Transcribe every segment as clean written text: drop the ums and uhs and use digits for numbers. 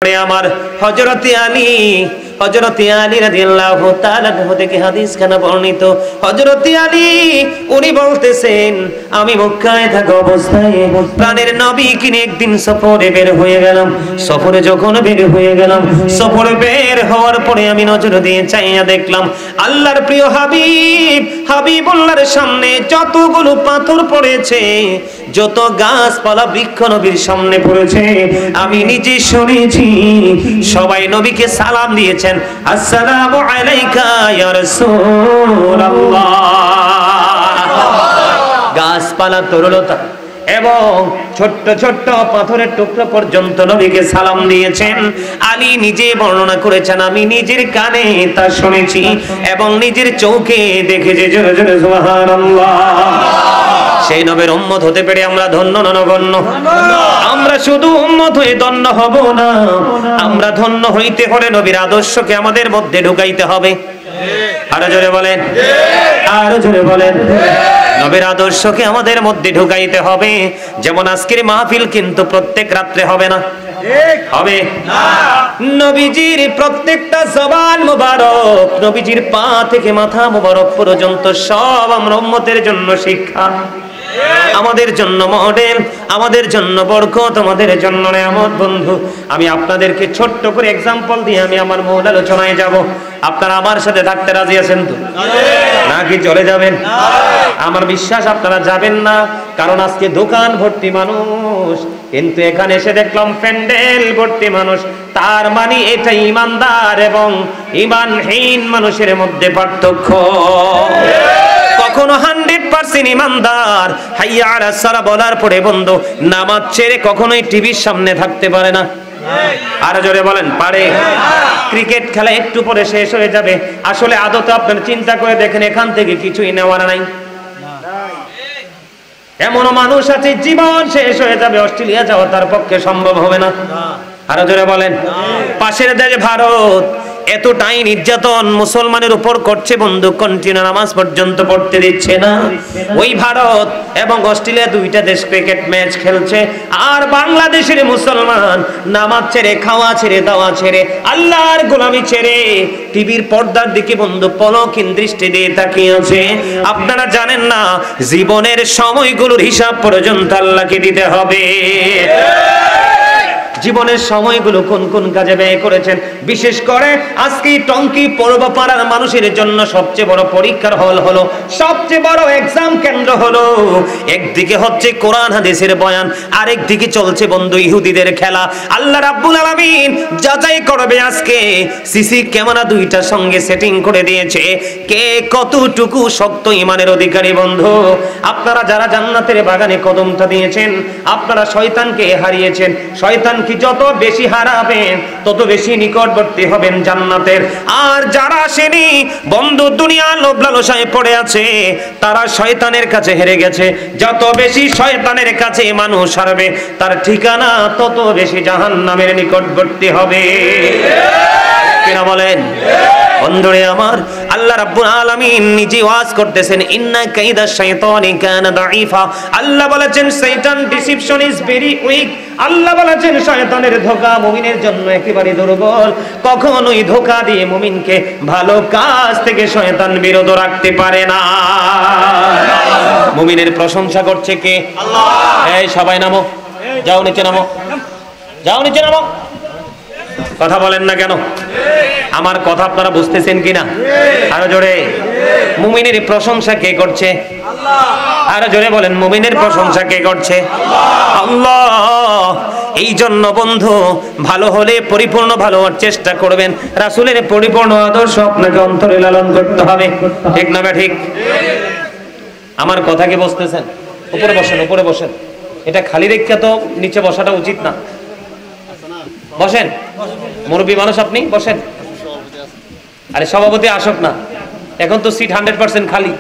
আমার হযরতে আলী রাদিয়াল্লাহু তাআলা থেকে হাদিস খানা বর্ণিত। হযরতে আলী উনি বলতেছেন, আমি মক্কায় থাকা অবস্থায় প্রাণের নবী কিনে একদিন সফরে বের হয়ে গেলাম। সফরে যখন বের হয়ে গেলাম, সফরে বের হওয়ার পরে আমি নজর দিয়ে চাইয়া দেখলাম আল্লাহর প্রিয় হাবিবুল্লাহর সামনে যতগুলো পাথর পড়েছে, যত গাছপালা বৃক্ষ নবীর সামনে পড়েছে, আমি নিজে শুনেছি সবাই নবীকে সালাম দিয়েছেন, আসসালামু আলাইকা ইয়া রাসূলুল্লাহ। গাছপালা তরুলতা এবং ছোট্ট ছোট্ট পাথরের টুকরো পর্যন্ত নবীকে সালাম দিয়েছেন। আলী নিজে বর্ণনা করেছেন, আমি নিজের কানে তা শুনেছি এবং নিজের চোখে দেখেছি। জোরে জোরে সুবহানাল্লাহ। সেই নবীর উম্মত হতে পেরে আমরা ধন্য নগণ্য। আমরা শুধু উম্মত হয়ে ধন্য হব না, আমরা ধন্য হইতে হলে নবীর আদর্শকে আমাদের মধ্যে ঢুকাইতে হবে। আরো জোরে বলেন, আরো জোরে বলেন। নবীর আদর্শকে আমাদের মধ্যে ঢুকাইতে হবে। যেমন আজকের মাহফিল কিন্তু প্রত্যেক রাত্রে হবে না, হবে না। নবীজির প্রত্যেকটা জবান মোবারক, নবীজির পা থেকে মাথা মোবারক পর্যন্ত সব আমরা উম্মতের জন্য শিক্ষা, আমাদের জন্য মডেল, আমাদের জন্য বরকত, আমাদের জন্য নিয়ামত। বন্ধু, আমি আপনাদেরকে ছোট্ট করে এক্সাম্পল দিয়ে আমি আমার মূল আলোচনায় যাব। আপনারা আমার সাথে থাকতে রাজি আছেন তো, নাকি চলে যাবেন? আমার বিশ্বাস আপনারা যাবেন না, কারণ আজকে দোকান ভর্তি মানুষ, কিন্তু এখানে এসে দেখলাম প্যান্ডেল ভর্তি মানুষ। তার মানে এটা ইমানদার এবং ঈমানহীন মানুষের মধ্যে পার্থক্য। কখনো 100% ইমানদার হাইয়া আলাস সালাহ বলার পরে বন্ধু নামাজ ছেড়ে কখনোই টিভির সামনে থাকতে পারে না। আরো জোরে বলেন, পারে? ক্রিকেট খেলা একটু পরে শেষ হয়ে যাবে, আসলে আদতে আপনারা চিন্তা করে দেখেন এখান থেকে কিছুই নেওয়ার নাই। এমনও মানুষ আছে জীবন শেষ হয়ে যাবে, অস্ট্রেলিয়া যাওয়া তার পক্ষে সম্ভব হবে না। আরো জোরে বলেন। পাশের দেশ ভারত এতটাই নির্যাতন মুসলমানের উপর করছে বন্ধু, কন্টিনিউ নামাজ পর্যন্ত পড়তে দিচ্ছে না। ওই ভারত এবং অস্ট্রেলিয়া দুইটা দেশ ক্রিকেট ম্যাচ খেলছে, আর বাংলাদেশের মুসলমান নামাজ ছেড়ে, খাওয়া ছেড়ে, দাওয়া ছেড়ে, আল্লাহর গোলামি ছেড়ে টিভির পর্দার দিকে বন্ধু পলকহীন দৃষ্টি দিয়ে তাকিয়ে আছে। আপনারা জানেন না জীবনের সময়গুলোর হিসাব পর্যন্ত আল্লাহকে দিতে হবে। জীবনের সময়গুলো কোন কোন কাজে ব্যয় করেছেন। বিশেষ করে আজকে টঙ্কি পূর্বপাড়ার মানুষের জন্য সবচেয়ে বড় পরীক্ষার হল হলো, সবচেয়ে বড় এক্সাম কেন্দ্র হলো, একদিকে হচ্ছে কোরআন হাদিসের বয়ান, আরেকদিকে চলছে বন্ধু ইহুদিদের খেলা। আল্লাহ রাব্বুল আলামিন যাচাই করবে আজকে, সিসি ক্যামেরা দুইটার সঙ্গে সেটিং করে দিয়েছে, কে কতটুকু শক্ত ইমানের অধিকারী। বন্ধু, আপনারা যারা জান্নাতের বাগানে কদমটা দিয়েছেন, আপনারা শয়তানকে হারিয়েছেন। শয়তান কি যত বেশি হারাবেন তত বেশি নিকটবর্তী হবেন জান্নাতের। আর যারা আসেনি বন্ধু, দুনিয়া লোভ লালসায় পড়ে আছে, তারা শয়তানের কাছে হেরে গেছে। যত বেশি শয়তানের কাছে মানুষ হারবে, তার ঠিকানা তত বেশি জাহান্নামের নিকটবর্তী হবে। কিনা বলেন? বন্ধুরে আমার, আল্লাহ রাব্বুল আলামিন নিজে ওয়াজ করতেছেন, ইন্না কাইদা শাইতানি কানা দাঈফা। আল্লাহ বলেছেন শয়তান ডিসিপশন ইজ ভেরি উইক। আল্লাহ বলেছেন শয়তানের ধোঁকা মুমিনের জন্য একেবারে দুর্বল। কখনোই ধোঁকা দিয়ে মুমিনকে ভালো কাজ থেকে শয়তান বিরত রাখতে পারে না। মুমিনের প্রশংসা করছে কে? আল্লাহ। এই সবাই নামো, যাও নিচে নামো, যাও নিচে নামো। কথা বলেন না কেন? আমার কথা আপনারা বুঝতেছেন কিনা? আরো জোরে। মুমিনের প্রশংসা কে করছে? আল্লাহ। আরো জোরে বলেন, মুমিনের প্রশংসা কে করছে? আল্লাহ। এই জন্য বন্ধু, ভালো হলে পরিপূর্ণ ভালো হওয়ার চেষ্টা করবেন। রাসূলের পরিপূর্ণ আদর্শ আপনাকে অন্তরে লালন করতে হবে, ঠিক না? ঠিক। আমার কথা কি বুঝতেছেন? উপরে বসেন, উপরে বসেন। এটা খালি রেখে তো নিচে বসাটা উচিত না। বসেন, মুরব্বী মানুষ আপনি, বসেন। আরে সভাপতি আসক না, এখন তো সিট 100% খালি।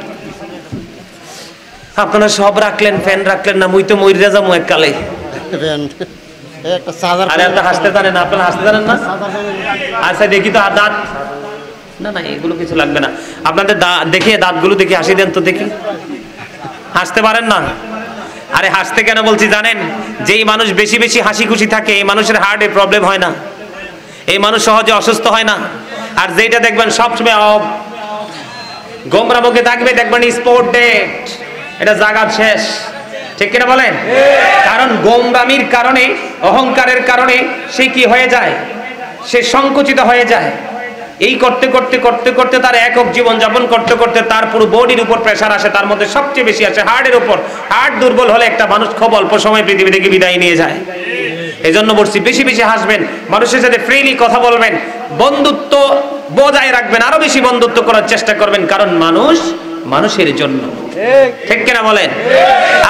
আপনারা সব রাখলেন, ফ্যান রাখলেন না, মুই তো মইরা যাবো এককালে। আরে আপনারা হাসতে জানেন না? আপনারা হাসতে জানেন না? আচ্ছা দেখি তো দাঁত, না না এগুলো কিছু লাগবে না। আপনাদের দেখে দাঁতগুলো দেখি হাসি দেন তো দেখি। হাসতে পারেন না? আরে হাসতে কেন বলছি জানেন? যেই মানুষ বেশি বেশি হাসি খুশি থাকে, এই মানুষের হার্টে প্রবলেম হয় না। এই মানুষ সহজে অসুস্থ হয় না। আর যেটা দেখবেন সবসময় গোমরা মুখে থাকবে, দেখবেন স্পোর্ট ডেট, এটা জাগাত শেষ। ঠিক কিনা বলেন? কারণ গোমরামির কারণে, অহংকারের কারণে সে কি হয়ে যায়? সে সংকুচিত হয়ে যায়। এই করতে করতে করতে করতে তার একক জীবন যাপন করতে করতে তার পুরো বডির উপর প্রেসার আসে, তার মধ্যে সবচেয়ে বেশি আসে হার্টের উপর। হার্ট দুর্বল হলে একটা মানুষ খুব অল্প সময় পৃথিবী থেকে বিদায় নিয়ে যায়। এই জন্য বলছি, বেশি বেশি হাসবেন, মানুষের সাথে ফ্রিলি কথা বলবেন, বন্ধুত্ব বজায় রাখবেন, আরো বেশি বন্ধুত্ব করার চেষ্টা করবেন, কারণ মানুষ মানুষের জন্য। ঠিক কিনা বলেন?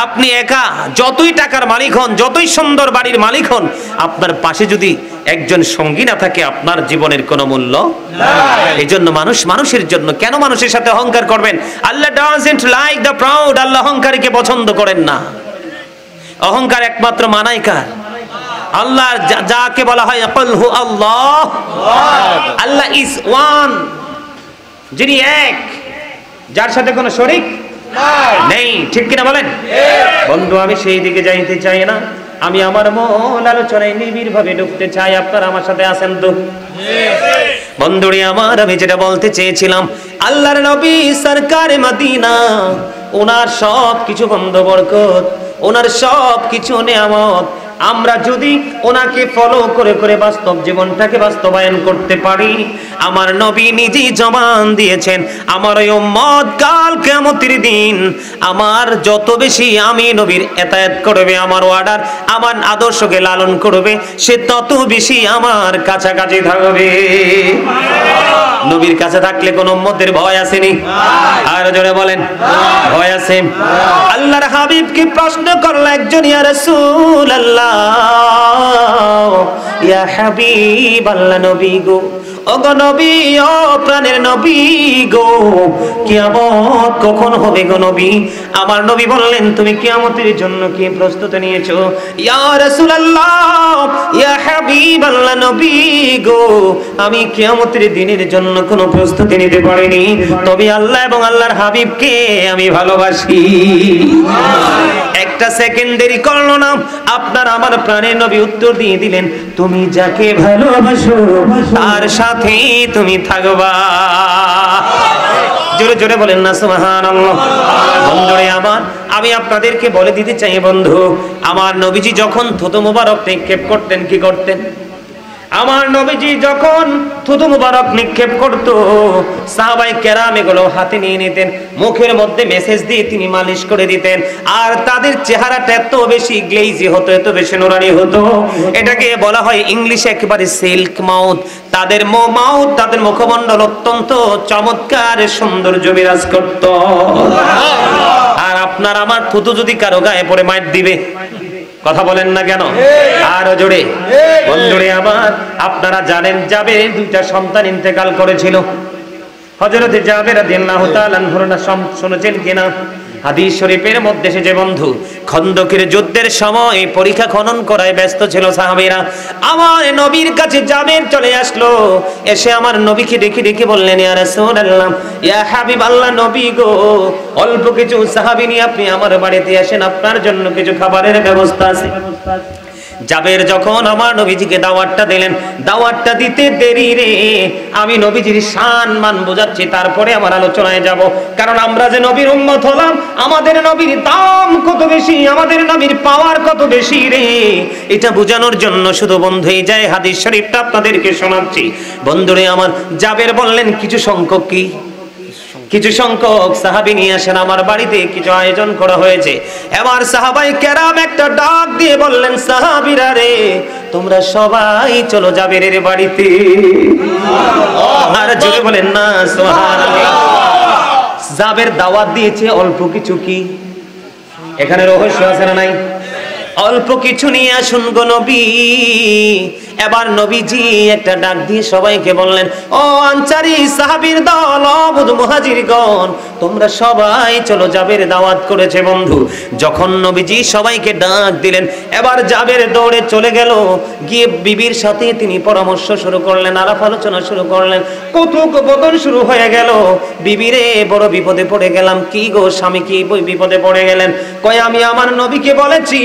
আপনি একা যতই টাকার মালিক হন, যতই সুন্দর বাড়ির মালিক হন, আপনার পাশে যদি একজন সঙ্গী না থাকে, আপনার জীবনের কোনো মূল্য নাই। এই জন্য মানুষ মানুষের জন্য। কেন মানুষের সাথে অহংকার করবেন? আল্লাহ ডাজন্ট লাইক দ্য প্রাউড। আল্লাহ অহংকারীকে পছন্দ করেন না। অহংকার একমাত্র মানায় কার? আল্লাহ। যাকে বলা হয় কুল হু আল্লাহ, আল্লাহ ইজ ওয়ান, যিনি এক, যার সাথে কোনো শরীক নেই। ঠিক কিনা বলেন? বন্ধু, আমি সেই দিকে যাইতে চাই না, আমি আমার মূল আলোচনায় নিবিড় ভাবে ঢুকতে চাই। আপনারা আমার সাথে আছেন তো? বন্ধুরে আমার, আমি যেটা বলতে চেয়েছিলাম, আল্লাহর নবী সরকারে মদিনা, ওনার সব কিছু বন্ধ বরকত, ওনার সব কিছু নেয়ামত, আমরা যদি ওনাকে ফলো করে করে বাস্তব জীবনটাকে বাস্তবায়ন করতে পারি, আমার নবী নিজেই জবান দিয়েছেন, আমার ওই উম্মত কাল কিয়ামতের দিন আমার যত বেশি আমি নবীর ইতাআত করবে, আমার অর্ডার, আমার আদর্শকে লালন করবে, সে তত বেশি আমার কাছাকাছি থাকবে। নবীর কাছে থাকলে কোন উম্মতের ভয় আসেনি? আর জোরে বলেন, ভয় আছে? আল্লাহর হাবিবকে প্রশ্ন করলো একজন, ইয়া রাসূলুল্লাহ, ইয়া হাবিব আল্লাহ, নবী গো, ওগো নবী, ও প্রাণের নবী গো, কিয়ামত কখন হবে গো নবী? আমার নবী বললেন, তুমি কিয়ামতের জন্য কি প্রস্তুতি নিয়েছো? ইয়া রাসূলুল্লাহ, ইয়া হাবিব আল্লাহ, নবী গো, আমি কিয়ামতের দিনের জন্য কোনো প্রস্তুতি নিতে পারিনি, তবে আল্লাহ এবং আল্লাহর হাবিবকে আমি ভালোবাসি। একটা সেকেন্ড দেরি করলো না, আপনার আমার প্রাণের নবী উত্তর দিয়ে দিলেন, তুমি যাকে ভালোবাসো তার সাথে তুমি থাকবা। জোরে জোরে বলেন না সুবহানাল্লাহ। বন্ধুরে আমার, আমি আপনাদেরকে বলে দিতে চাই বন্ধু, আমার নবীজি যখন থুতু মুবারক নিক্ষেপ করতেন, কি করতেন? আমার নবীজি যখন থুতু মুবারক নিক্ষেপ করত, সাহাবায়ে কেরাম এগুলো হাতে নিয়ে নিতেন, মুখের মধ্যে মেসেজ দিয়ে তিনি মালিশ করে দিতেন, আর তাদের চেহারাটা এত বেশি গ্লেজি হতো, এত বেশি নুরানি হতো, এটাকে বলা হয় ইংলিশে একেবারে সিল্ক মাউথ। তাদের মাউথ, তাদের মুখমণ্ডল অত্যন্ত চমৎকার সৌন্দর্য বিরাজ করত। আর আপনার আমার থুতু যদি কারো গায়ে পড়ে মাইর দিবে, কথা বলেন না কেন? আরো জোরে। বন্ধুরে আমার, আপনারা জানেন জাবের দুইটা সন্তান ইন্তেকাল করেছিল। হযরত জাবের রাদিয়াল্লাহু তাআলা আনহুর নাম শুনেছেন কিনা? হাদিস শরীফের মধ্যে এসেছে বন্ধু, খন্দকের যুদ্ধের সময় পরীক্ষা খনন করায় ব্যস্ত ছিল সাহাবীরা। আমার নবীর কাছে জাবের চলে আসলো, এসে আমার নবীকে ডেকে ডেকে বললেন, ইয়া রাসূলুল্লাহ, ইয়া হাবিব আল্লাহ, নবী গো, অল্প কিছু সাহাবী নিয়ে আপনি আমার বাড়িতে আসেন, আপনার জন্য কিছু খাবারের ব্যবস্থা আছে। জাবের যখন আমার নবীজিকে দাওয়াতটা দিলেন, দাওয়াতটা দিতে দেরি রে, আমি নবীজির শান মান বোঝাচ্ছি, তারপরে আমার আলোচনায় যাব। কারণ আমরা যে নবীর উম্মত হলাম, আমাদের নবীর দাম কত বেশি, আমাদের নবীর পাওয়ার কত বেশি রে, এটা বোঝানোর জন্য শুধু বন্ধু এই যায় হাদিস শরীফটা আপনাদেরকে শোনাচ্ছি। বন্ধুরে আমার, জাবের বললেন, কিছু সংখ্যক কি, কিছু সংখ্যক সাহাবী নিয়ে আসেন, আমার বাড়িতে কিছু আয়োজন করা হয়েছে। এবার সাহাবায়ে কেরাম একটা ডাক দিয়ে বললেন, সাহাবীরা রে, তোমরা সবাই চলো জাবেরের বাড়িতে। আর জোরে বলেন না সুবহানাল্লাহ। জাবের দাওয়াত দিয়েছে অল্প কিছু, কি এখানে রহস্য আছে না নাই? অল্প কিছু নিয়ে আসুন গো নবী। এবার নবীজি একটা ডাক দিয়ে সবাইকে বললেন, ও আনসারী সাহাবীর দল, অবুদ মুহাজিরগণ, তোমরা সবাই চলো, জাবের দাওয়াত করেছে বন্ধু। যখন নবীজি সবাইকে ডাক দিলেন, এবার জাবের দৌড়ে চলে গেল, গিয়ে বিবির সাথে তিনি পরামর্শ শুরু করলেন, আলাপ আলোচনা শুরু করলেন, কথোপকথন শুরু হয়ে গেল। বিবিরে, বড় বিপদে পড়ে গেলাম। কি গো স্বামী, কি বিপদে পড়ে গেলেন? কয়, আমি আমার নবীকে বলেছি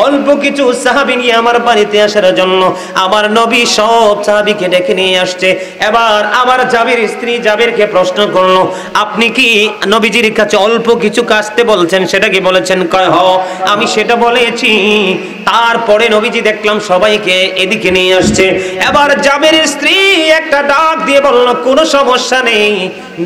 অল্প কিছু সাহাবী নিয়ে আমার বাড়িতে আসার জন্য আমার নবী সব সাহাবীকে ডেকে নিয়ে আসছে। এবার আমার জাবের স্ত্রী জাবেরকে প্রশ্ন করলো, আপনি কি নবীজির কাছে অল্প কিছু কাজতে বলছেন, সেটা কি বলেছেন? কয় হ, আমি সেটা বলেছি। তারপরে নবীজি দেখলাম সবাইকে এদিকে নিয়ে আসছে। এবার জাবেরের স্ত্রী একটা ডাক দিয়ে বলল, কোনো সমস্যা নেই,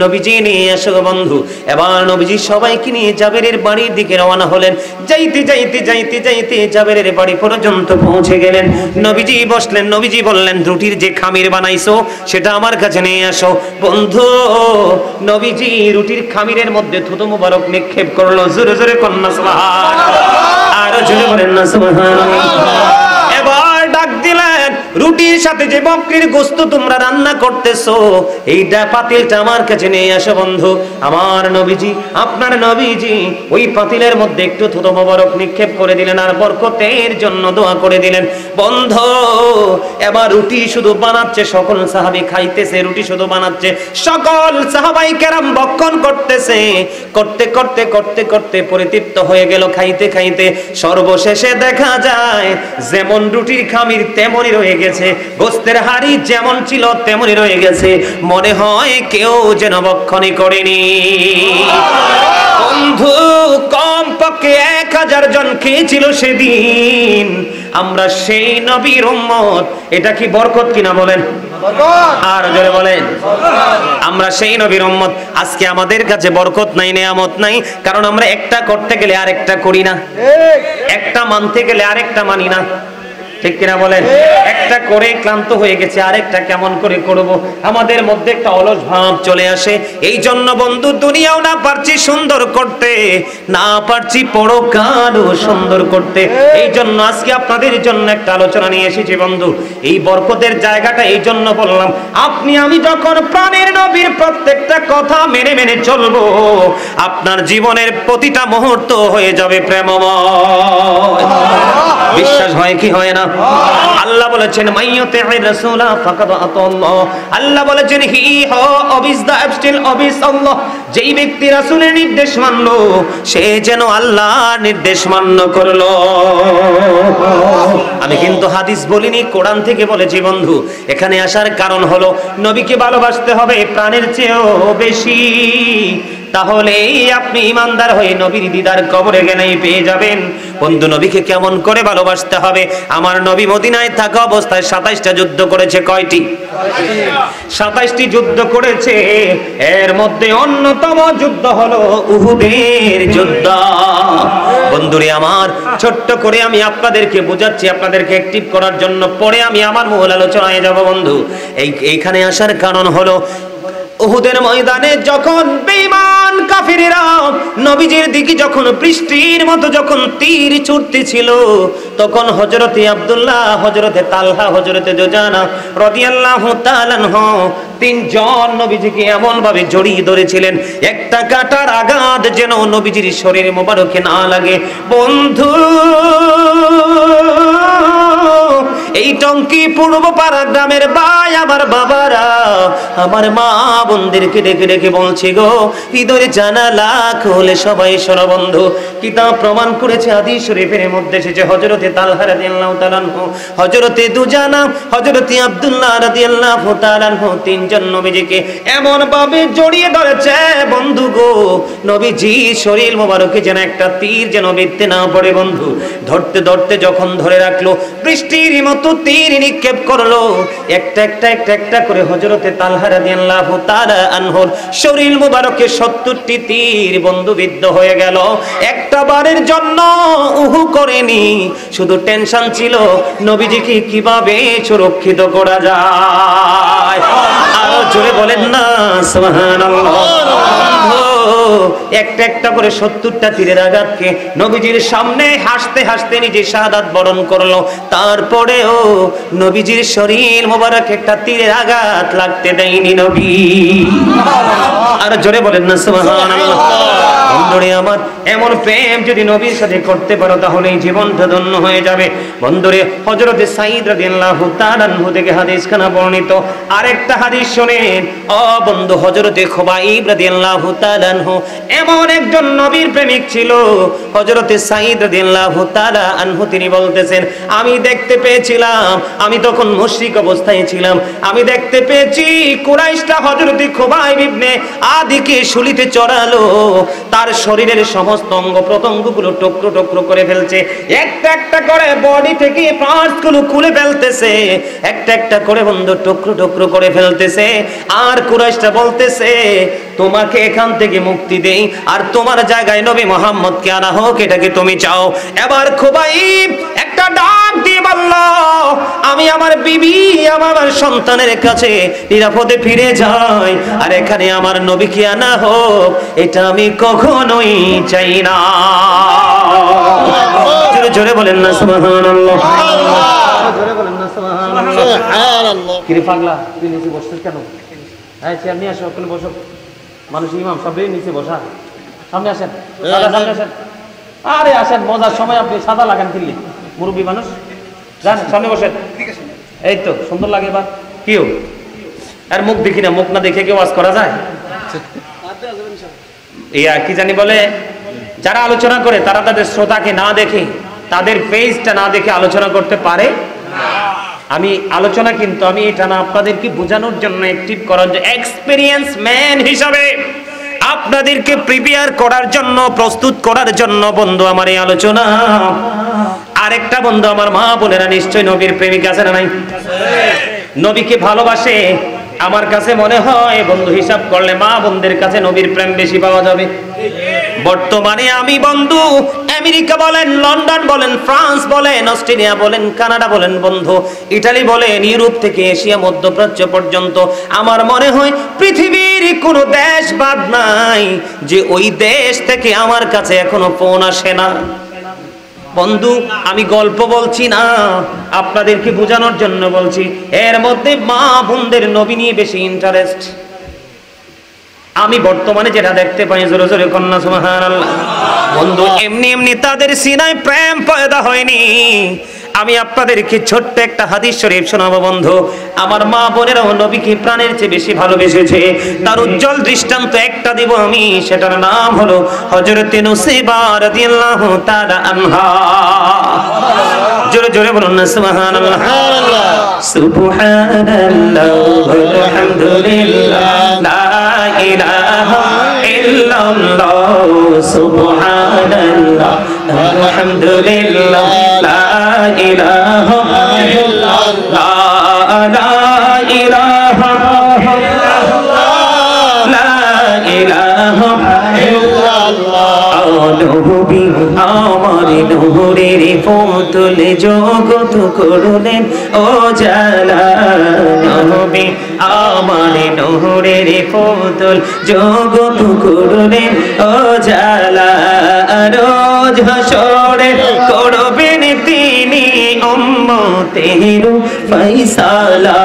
নবীজি নিয়ে আসো বন্ধু। এবার নবীজি সবাইকে নিয়ে জাবেরের বাড়ির দিকে রওনা হলেন। যাইতে যাইতে যাইতে যাইতে জাবেরের বাড়ি পর্যন্ত পৌঁছে গেলেন। নবীজি বসলেন। নবীজি বললেন, রুটির যে খামির বানাইছো সেটা আমার কাছে নিয়ে আসো। বন্ধু, নবীজি রুটির খামিরের মধ্যে থুতু মুবারক নিক্ষেপ করলো। জোরে জোরে কন্যা সুবহানাল্লাহ, আরো জোরে বলেন না সুবহানাল্লাহ। এবার ডাক দিলেন, রুটির সাথে যে বকরির গোশত তোমরা রান্না করতেছো, এইটা পাতিলটা আমার কাছে নিয়ে আসো বন্ধু। আমার নবীজি, আপনার নবীজি ওই পাতিলের মধ্যে একটু থুতু মোবারক নিক্ষেপ করে দিলেন আর বরকতের জন্য দোয়া করে দিলেন। বন্ধু, এবার রুটি শুধু বানাচ্ছে, সকল সাহাবী খাইতেছে, রুটি শুধু বানাচ্ছে, সকল সাহাবাই কেরাম ভক্ষণ করতেছে। করতে করতে করতে করতে পরিতৃপ্ত হয়ে গেল খাইতে খাইতে। সর্বশেষে দেখা যায় যেমন রুটির খামির তেমনই রয়ে গেছে, গোস্তের হাড়ি যেমন ছিল তেমনই রয়ে গেছে, মনে হয় কেউ যেন ভক্ষণই করেনি। বন্ধু, কম পক্ষে 1000 জন খেয়েছিল সেদিন। আমরা সেই নবীর উম্মত, এটা কি বরকত কিনা বলেন? আর জোরে বলেন, আমরা সেই নবীর উম্মত। আজকে আমাদের কাছে বরকত নাই, নেয়ামত নাই, কারণ আমরা একটা করতে গেলে আরেকটা করি না, একটা মানতে গেলে আরেকটা মানি না। ঠিক কিনা বলেন? একটা করে ক্লান্ত হয়ে গেছে, আরেকটা কেমন করে করব, আমাদের মধ্যে একটা অলস ভাব চলে আসে। এই জন্য বন্ধু, দুনিয়াও না পারছি সুন্দর করতে, না পারছি পরকালও সুন্দর করতে। এই জন্য আজকে আপনাদের জন্য একটা আলোচনা নিয়ে এসেছি বন্ধু। এই বরকতের জায়গাটা এই জন্য বললাম, আপনি আমি যখন প্রাণের নবীর প্রত্যেকটা কথা মেনে মেনে চলবো, আপনার জীবনের প্রতিটা মুহূর্ত হয়ে যাবে প্রেমময়। বিশ্বাস হয় কি হয় না? আল্লাহ বলেছেন, মাইয়ুতি'র রাসূলা ফাকাদ আতাল্লাহ। আল্লাহ বলেছেন, হি হো অবিস দা অ্যাবস্টিল অবিস আল্লাহ। যেই ব্যক্তি রাসূলের নির্দেশ মানলো, সে যেন আল্লাহর নির্দেশ মান্য করলো। আমি কিন্তু হাদিস বলিনি, কোরআন থেকে বলেছি বন্ধু। এখানে আসার কারণ হলো, নবীকে ভালোবাসতে হবে প্রাণের চেয়েও বেশি। তাহলেই আপনি ইমানদার হয়ে নবীর দিদার কবরে গেলেই পেয়ে যাবেন। বন্ধু, নবীকে কেমন করে ভালোবাসতে হবে? আমার নবী মদিনায় থাকা অবস্থায় 27টা যুদ্ধ করেছে। কয়টি? 27টি যুদ্ধ করেছে। এর মধ্যে অন্যতম যুদ্ধ হলো উহুদের যুদ্ধ। বন্ধুরে আমার, ছোট্ট করে আমি আপনাদেরকে বোঝাচ্ছি, আপনাদেরকে অ্যাক্টিভ করার জন্য। পরে আমি আমার মূল আলোচনায় যাব বন্ধু। এইখানে আসার কারণ হলো, উহুদের ময়দানে যখন বেঈমান কাফিররা নবীজির দিকে যখন বৃষ্টির মতো যখন তীর ছুটতেছিল, তখন হযরতে আব্দুল্লাহ, হযরতে তালহা, হযরতে দুজানা রাদিয়াল্লাহু তাআলা আনহু তিনজন নবীজিকে এমন ভাবে জড়িয়ে ধরেছিলেন, একটা কাঁটার আঘাত যেন নবীজির শরীরে মোবারকে না লাগে। বন্ধু, এই টঙ্কি পূর্ব পাড়া গ্রামের ভাই আমার বাবারা, আমার মা বোনদেরকে ডেকে ডেকে বলছি গো, হৃদয়ের জানালা খুলে সবাই শোনো বন্ধু। কিতাব প্রমাণ করেছে, হাদিস শরীফের মধ্যে এসেছে, হযরতে তালহা রাদিয়াল্লাহু তাআলা আনহু, হযরতে দুজানা, হযরতে আব্দুল্লাহ রাদিয়াল্লাহু তাআলা আনহু তিনজন নবীজিকে এমন ভাবে জড়িয়ে ধরেছে বন্ধু গো, নবীজি শরীর মোবারকে যেন একটা তীর যেন বিঁধতে না পড়ে বন্ধু। ধরতে ধরতে যখন ধরে রাখলো, বৃষ্টির মতো তীর নিক্ষেপ করলো, একটা একটা একটা একটা করে হযরতে তালহা রাদিয়াল্লাহু তাআলা আনহুর শরীর মোবারকে 70টি তীর বন্ধু বিদ্ধ হয়ে গেল। একটা বারের জন্য উহু করেনি, শুধু টেনশন ছিল নবীজিকে কিভাবে সুরক্ষিত করা যায়। আরো জোরে বলেন না সুবহানাল্লাহ। একটা একটা করে 70টা তীরের আঘাতকে নবীজির সামনে হাসতে হাসতে নিজে শাহাদাত বরণ করলো। তারপরেও নবীজির শরীর মোবারক একটা তীরের আঘাত লাগতে দেয়নি নবী। আর জোরে বলেন না সুবহানাল্লাহ। বন্ধুরে আমার, এমন প্রেম যদি নবীর সাথে করতে পারো, তাহলে এই জীবনটা ধন্য হয়ে যাবে বন্ধুরে। হযরতে সাঈদ রাদিয়াল্লাহু তাআলা আনহু থেকে হাদিসখানা বর্ণিত। আরেকটা হাদিস শুনেন ও বন্ধু, হযরতে খুবাইব রাদিয়াল্লাহু তাআলা আনহু এমন একজন নবীর প্রেমিক ছিল হযরতে সাঈদ রাদিয়াল্লাহু তাআলা আনহু তিনি বলতেছেন আমি দেখতে পেয়েছিলাম আমি তখন মুশরিক অবস্থায় ছিলাম আমি দেখতে পেয়েছি কুরাইশরা হযরতে খুবাইব ইবনে আদিকে শুলিতে চড়ালো তার শরীরের সমস্ত অঙ্গ প্রত্যঙ্গগুলো টুকরো টুকরো করে ফেলছে একটা একটা করে বডি থেকে পার্টসগুলো খুলে ফেলতেছে একটা একটা করে বন্ধু টুকরো টুকরো করে ফেলতেছে আর কুরাইশরা বলতেছে তোমাকে এখান থেকে মুক্তি দেই আর তোমার জায়গায় নবী মুহাম্মদকে আনা হোক এটাকে তুমি চাও এবার খুবাইব একটা ডাক দিয়ে বলল আমি আমার বিবি আমার সন্তানের কাছে নিরাপদে ফিরে যাই আর এখানে আমার নবীকে আনা হোক এটা আমি কখনোই চাই না জোরে জোরে বলেন না সুবহানাল্লাহ জোরে বলেন না সুবহানাল্লাহ কি রে পাগলা তুই নিচে বসছিস কেন এই চেয়ার নিয়ে আসো ওখানে বসো মানুষ ইমাম সবাই নিচে বসা সামনে আসেন দাদা সামনে আসেন আরে আসেন মজার সময় আপনি সাদা লাগান কিনলে মুরব্বী মানুষ যান সামনে বসেন এই তো সুন্দর লাগে এবার কিও আর মুখ দেখি না মুখ না দেখে কেউ ওয়াজ করা যায় ইয়া কি জানি বলে যারা আলোচনা করে তারা তাদের শ্রোতাকে না দেখে তাদের ফেসটা না দেখে আলোচনা করতে পারে আমি আলোচনা কিন্তু আমি এটা না আপনাদেরকে বোঝানোর জন্য অ্যাক্টিভ করার জন্য এক্সপেরিয়েন্স ম্যান হিসাবে আপনাদেরকে প্রিপেয়ার করার জন্য প্রস্তুত করার জন্য বন্ধু আমার এই আলোচনা আরেকটা বন্ধু আমার মা বোনেরা নিশ্চয়ই নবীর প্রেমিক আছে না নাই নবীকে ভালোবাসে আমার কাছে মনে হয় বন্ধু হিসাব করলে মা বোনদের কাছে নবীর প্রেম বেশি পাওয়া যাবে বর্তমানে আমি বন্ধু আমেরিকা বলেন লন্ডন বলেন ফ্রান্স বলেন অস্ট্রেলিয়া বলেন কানাডা বলেন বন্ধু ইতালি বলেন ইউরোপ থেকে এশিয়া মধ্যপ্রাচ্য পর্যন্ত আমার মনে হয় পৃথিবীর কোনো দেশ বাদ নাই যে ওই দেশ থেকে আমার কাছে এখনো ফোন আসে না বন্ধু আমি গল্প বলছি না আপনাদেরকে বোঝানোর জন্য বলছি এর মধ্যে মা বোনদের নবী নিয়ে বেশি ইন্টারেস্ট আমি বর্তমানে যেটা দেখতে পাই জোরে জোরে কন্যা সুবহানাল্লাহ বন্ধু এমনি এমনি তাদের সিনায় প্রেম পয়দা হয়নি আমি আপনাদেরকে ছোট্ট একটা হাদিস শরীফ শোনাবো বন্ধু আমার মা বোনেরাও নবীকে প্রাণের চেয়ে বেশি ভালোবেসেছে তার উজ্জ্বল দৃষ্টান্ত একটা দিব আমি সেটার নাম হলো হযরতে নুসাইবা রাদিয়াল্লাহু তাআলা আনহা জোরে জোরে বলুন না সুবহানাল্লাহ সুবহানাল্লাহ আলহামদুলিল্লাহ লা ইলাহা ইল্লাল্লাহ সুবহানাল্লাহ আলহামদুলিল্লাহ লা ইলাহা ইল্লাল্লাহ লা ইলাহা ইল্লাল্লাহ লা ইলাহা ইল্লাল্লাহ নবী আমার নূরের পুতুল জগৎ করলেন ও জালা নবী আমার নূরের পুতুল জগৎ করলেন ও জালা রোজ হাসরে করবেন তিনি উম্মতের ফয়সালা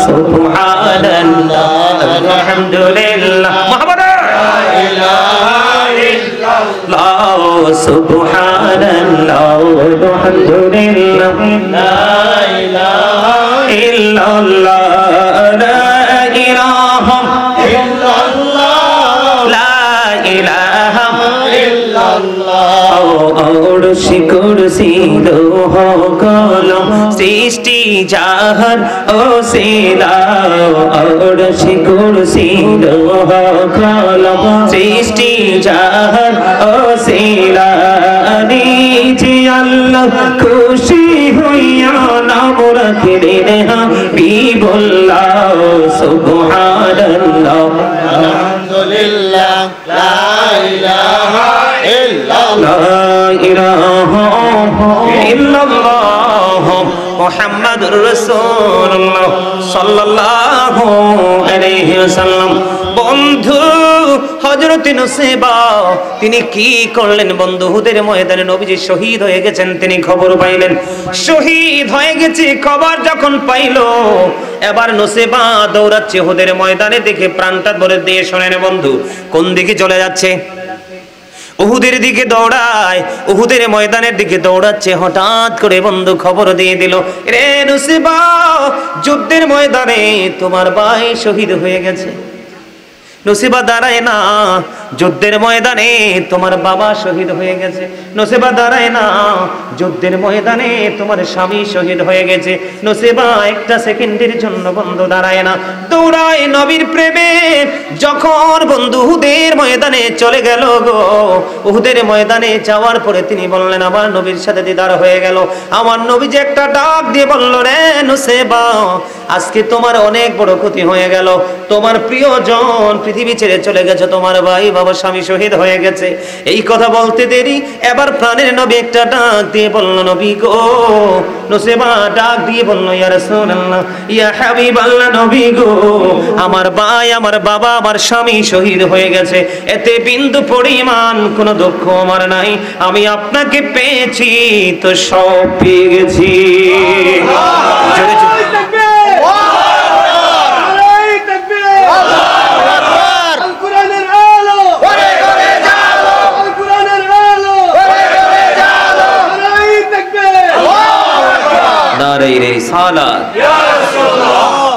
সুবহানাল্লাহ আলহামদুলিল্লাহ মুহাম্মদ লা ইলাহা ইল্লাল্লাহ সুবহানাল্লাহ আলহামদুলিল্লাহ লা ইলাহা ইল্লাল্লাহ লা ইলাহা ইল্লাল্লাহ লা ইলাহা ইল্লাল্লাহ অরশি কুরসি লোহ কলম সৃষ্টি জাহান ও সিলা অরশি কুরসি লোহ কলম সৃষ্টি জাহান ও সিলা নিজে আল্লাহ খুশি হইয়া নাম রাখলেন হাবিবুল্লাহ সুবহানাল্লাহ আলহামদুলিল্লাহ লা ইলাহা ইল্লাল্লাহ লা ইলাহা ইল্লাল্লাহ মুহাম্মাদুর রাসূলুল্লাহ সাল্লাল্লাহু আলাইহি ওয়াসাল্লাম বন্ধু হযরত নুসাইবা তিনি কি করলেন বন্ধু হুদের ময়দানে নবীজি শহীদ হয়ে গেছেন তিনি খবর পাইলেন শহীদ হয়ে গেছে খবর যখন পাইলো এবার নুসাইবা দৌড়াচ্ছে হুদের ময়দানে দেখে প্রাণটা ধরে দিয়ে শোনেন বন্ধু কোন দিকে চলে যাচ্ছে উহুদের দিকে দৌড়ায় উহুদের ময়দানের দিকে দৌড়াচ্ছে হঠাৎ করে বন্ধু খবর দিয়ে দিল রে নুসাইবা যুদ্ধের ময়দানে তোমার ভাই শহীদ হয়ে গেছে নুসাইবা দাঁড়ায় না যুদ্ধের ময়দানে তোমার বাবা শহীদ হয়ে গেছে, নসিবা দাঁড়ায় না। যুদ্ধের ময়দানে তোমার স্বামী শহীদ হয়ে গেছে, নসিবা একটা সেকেন্ডের জন্য বন্ধু দাঁড়ায় না, দৌড়ায় নবীর প্রেমে। যখন বন্ধু উহুদের ময়দানে চলে গেল গো, উহুদের ময়দানে যাওয়ার পরে তিনি বললেন আমার নবীর সাথে দিদার হয়ে গেল। আমার নবী যে একটা ডাক দিয়ে বলল, রে নসিবা আজকে তোমার অনেক বড় ক্ষতি হয়ে গেল, তোমার প্রিয়জন পৃথিবী ছেড়ে চলে গেছে, তোমার ভাই বাবা স্বামী শহীদ হয়ে গেছে। এই কথা বলতে দেরি এবার প্রাণের নবী একটা ডাক দিয়ে বলল, নবী গো। নসিবা ডাক দিয়ে বলল, ইয়া রাসূলুল্লাহ, ইয়া হাবিবাল্লাহ, নবী গো, আমার ভাই আমার বাবা আমার স্বামী শহীদ হয়ে গেছে, এতে বিন্দু পরিমাণ কোনো দুঃখ আমার নাই, আমি আপনাকে পেয়েছি তো সব পেয়ে গেছি।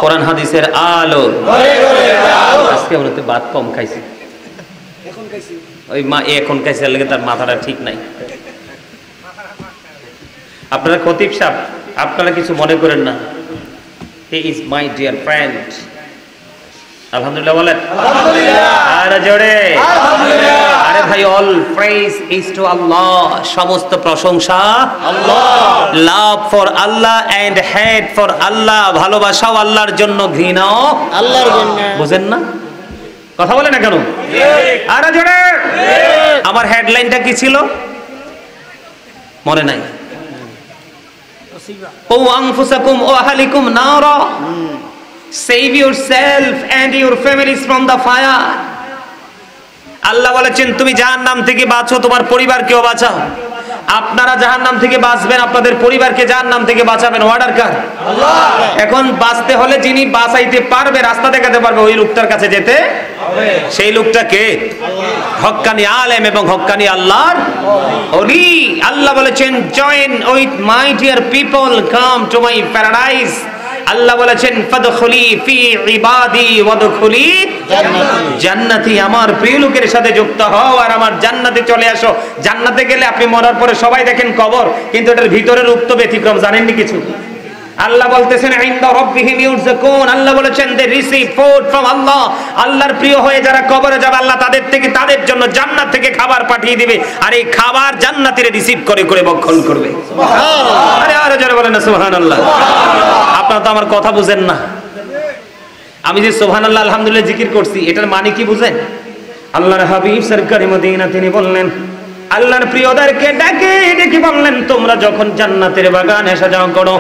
কোরআন হাদিসের আলো। আজকে ওনাতে ভাত কম খাইছি, ওই মা এখন খাইছে লাগে তার মাথাটা ঠিক নাই। আপনারা খতিব সাহেব আপনারা কিছু মনে করেন না, he is my dear friend. আলহামদুলিল্লাহ বলেন, আরে জোরে আলহামদুলিল্লাহ। আরে ভাই, all praise is to Allah, সমস্ত প্রশংসা আল্লাহ। Love for Allah and hate for Allah, ভালোবাসাও আল্লাহর জন্য, ঘৃণাও আল্লাহর জন্য। বুঝেন না? কথা বলে না কেন? আরে জোরে। আমার হেডলাইনটা কি ছিল মনে নাই? ও আনফুসাকুম ও আহলিকুম নারা, save yourself and your families from the fire. আল্লাহ বলেছেন তুমি জাহান্নাম থেকে বাঁচো, তোমার পরিবারকেও বাঁচাও। আপনারা জাহান্নাম থেকে বাঁচবেন, আপনাদের পরিবারকে জাহান্নাম থেকে বাঁচাবেন, অর্ডার কার? আল্লাহ। এখন বাঁচতে হলে যিনি বাঁচাইতে পারবে, রাস্তা দেখাতে পারবে, ওই লোকটার কাছে যেতে হবে। সেই লোকটা কে? হক্কানি আলেম এবং হক্কানি আল্লাহর ওলি। আল্লাহ বলেছেন join with my dear people, come to my paradise. আল্লাহ বলেছেন ফাদখুলি ফি ইবাদি ওয়াদখুলি জান্নাতি, আমার প্রিয় লোকের সাথে যুক্ত হও আর আমার জান্নাতে চলে আসো। জান্নাতে গেলে আপনি মরার পরে সবাই দেখেন কবর, কিন্তু এটার ভিতরের রূপ তো ব্যতিক্রম, জানেননি কিছু? আল্লাহ বলতেছেন ইনদা রাব্বিহিম ইউরযাকুন, আল্লাহ বলেছেন দে রিসিভ ফুড ফ্রম আল্লাহ। আল্লাহর প্রিয় হয়ে যারা কবরে যাবে, আল্লাহ তাদের জন্য জান্নাত থেকে খাবার পাঠিয়ে দিবে, আর এই খাবার জান্নাতীরা রিসিভ করে করে ভক্ষণ করবে। সুবহানাল্লাহ। আরে আরে জোরে বলেন না সুবহানাল্লাহ। আপনারা তো আমার কথা বুঝেন না। আমি যে সুবহানাল্লাহ আলহামদুলিল্লাহ জিকির করছি, এটার মানে কি বুঝেন? আল্লাহর হাবিব সরকারি মদিনা তিনি বললেন, আল্লাহর প্রিয়দেরকে ডেকে ডেকে বললেন, তোমরা যখন জান্নাতের বাগানে সাজাও করো,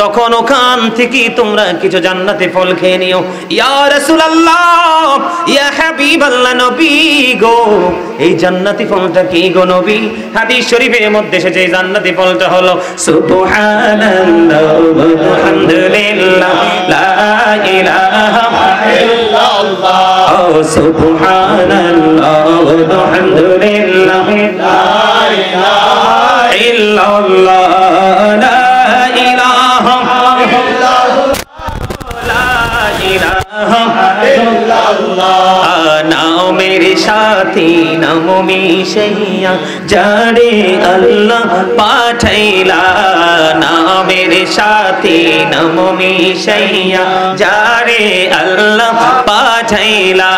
তখন ওখান থেকে তোমরা কিছু জান্নাতি ফল খেয়ে নিও। ইয়া রাসূলুল্লাহ, ইয়া হাবিবাল্লাহ, নবী গো, এই জান্নাতি ফলটা কি গো নবী? হাদিস শরীফের মধ্যে এসেছে এই জান্নাতি ফলটা হলো সুবহানাল্লাহ ওয়া আলহামদুলিল্লাহ লা ইলাহা ইল্লাল্লাহ, সুবহানাল্লাহ ওয়া আলহামদুলিল্লাহ লা ইলাহা ইল্লাল্লাহ, লা নাও মেরে সাথী নামো মিশিয়া, যারে আল্লাহ পাঠাইলা। নাও মেরে সাথী নামো মিশিয়া, যারে আল্লাহ পাঠাইলা।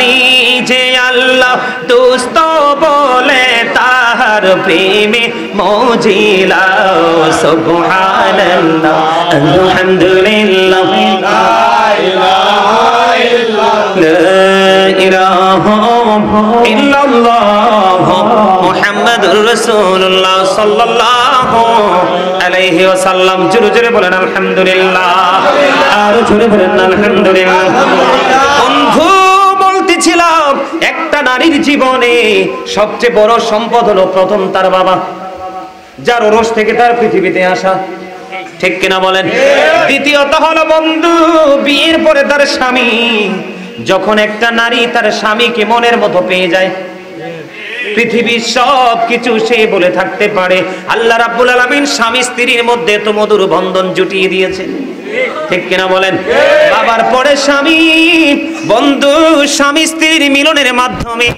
নিজে আল্লাহ দোস্ত বলে তাহার প্রেমে মজিলা। সুবহানাল্লাহ আলহামদুলিল্লাহ লা ইলাহা ইল্লাল্লাহ মুহাম্মাদুর রাসূলুল্লাহ সাল্লাল্লাহু আলাইহি ওয়াসাল্লাম। জোরে জোরে বলেন আলহামদুলিল্লাহ, আর জোরে বলেন আলহামদুলিল্লাহ। বন্ধু বলতেছিলাম, একটা নারীর জীবনে সবচেয়ে বড় সম্পদ হলো প্রথম তার বাবা, যার ওরস থেকে তার পৃথিবীতে আসা, ঠিক কিনা বলেন? দ্বিতীয়ত হলো বন্ধু বিয়ের পরে তার স্বামী। যখন একটা নারী তার স্বামীকে মনের মতো পেয়ে যায়, পৃথিবীর সব কিছু সে বলে থাকতে পারে। আল্লাহ রাব্বুল আলামিন স্বামী স্ত্রীর মধ্যে তো মধুর বন্ধন জুটিয়ে দিয়েছেন, ঠিক কিনা বলেন? বাবার পরে স্বামী, বন্ধু, স্বামী স্ত্রীর মিলনের মাধ্যমে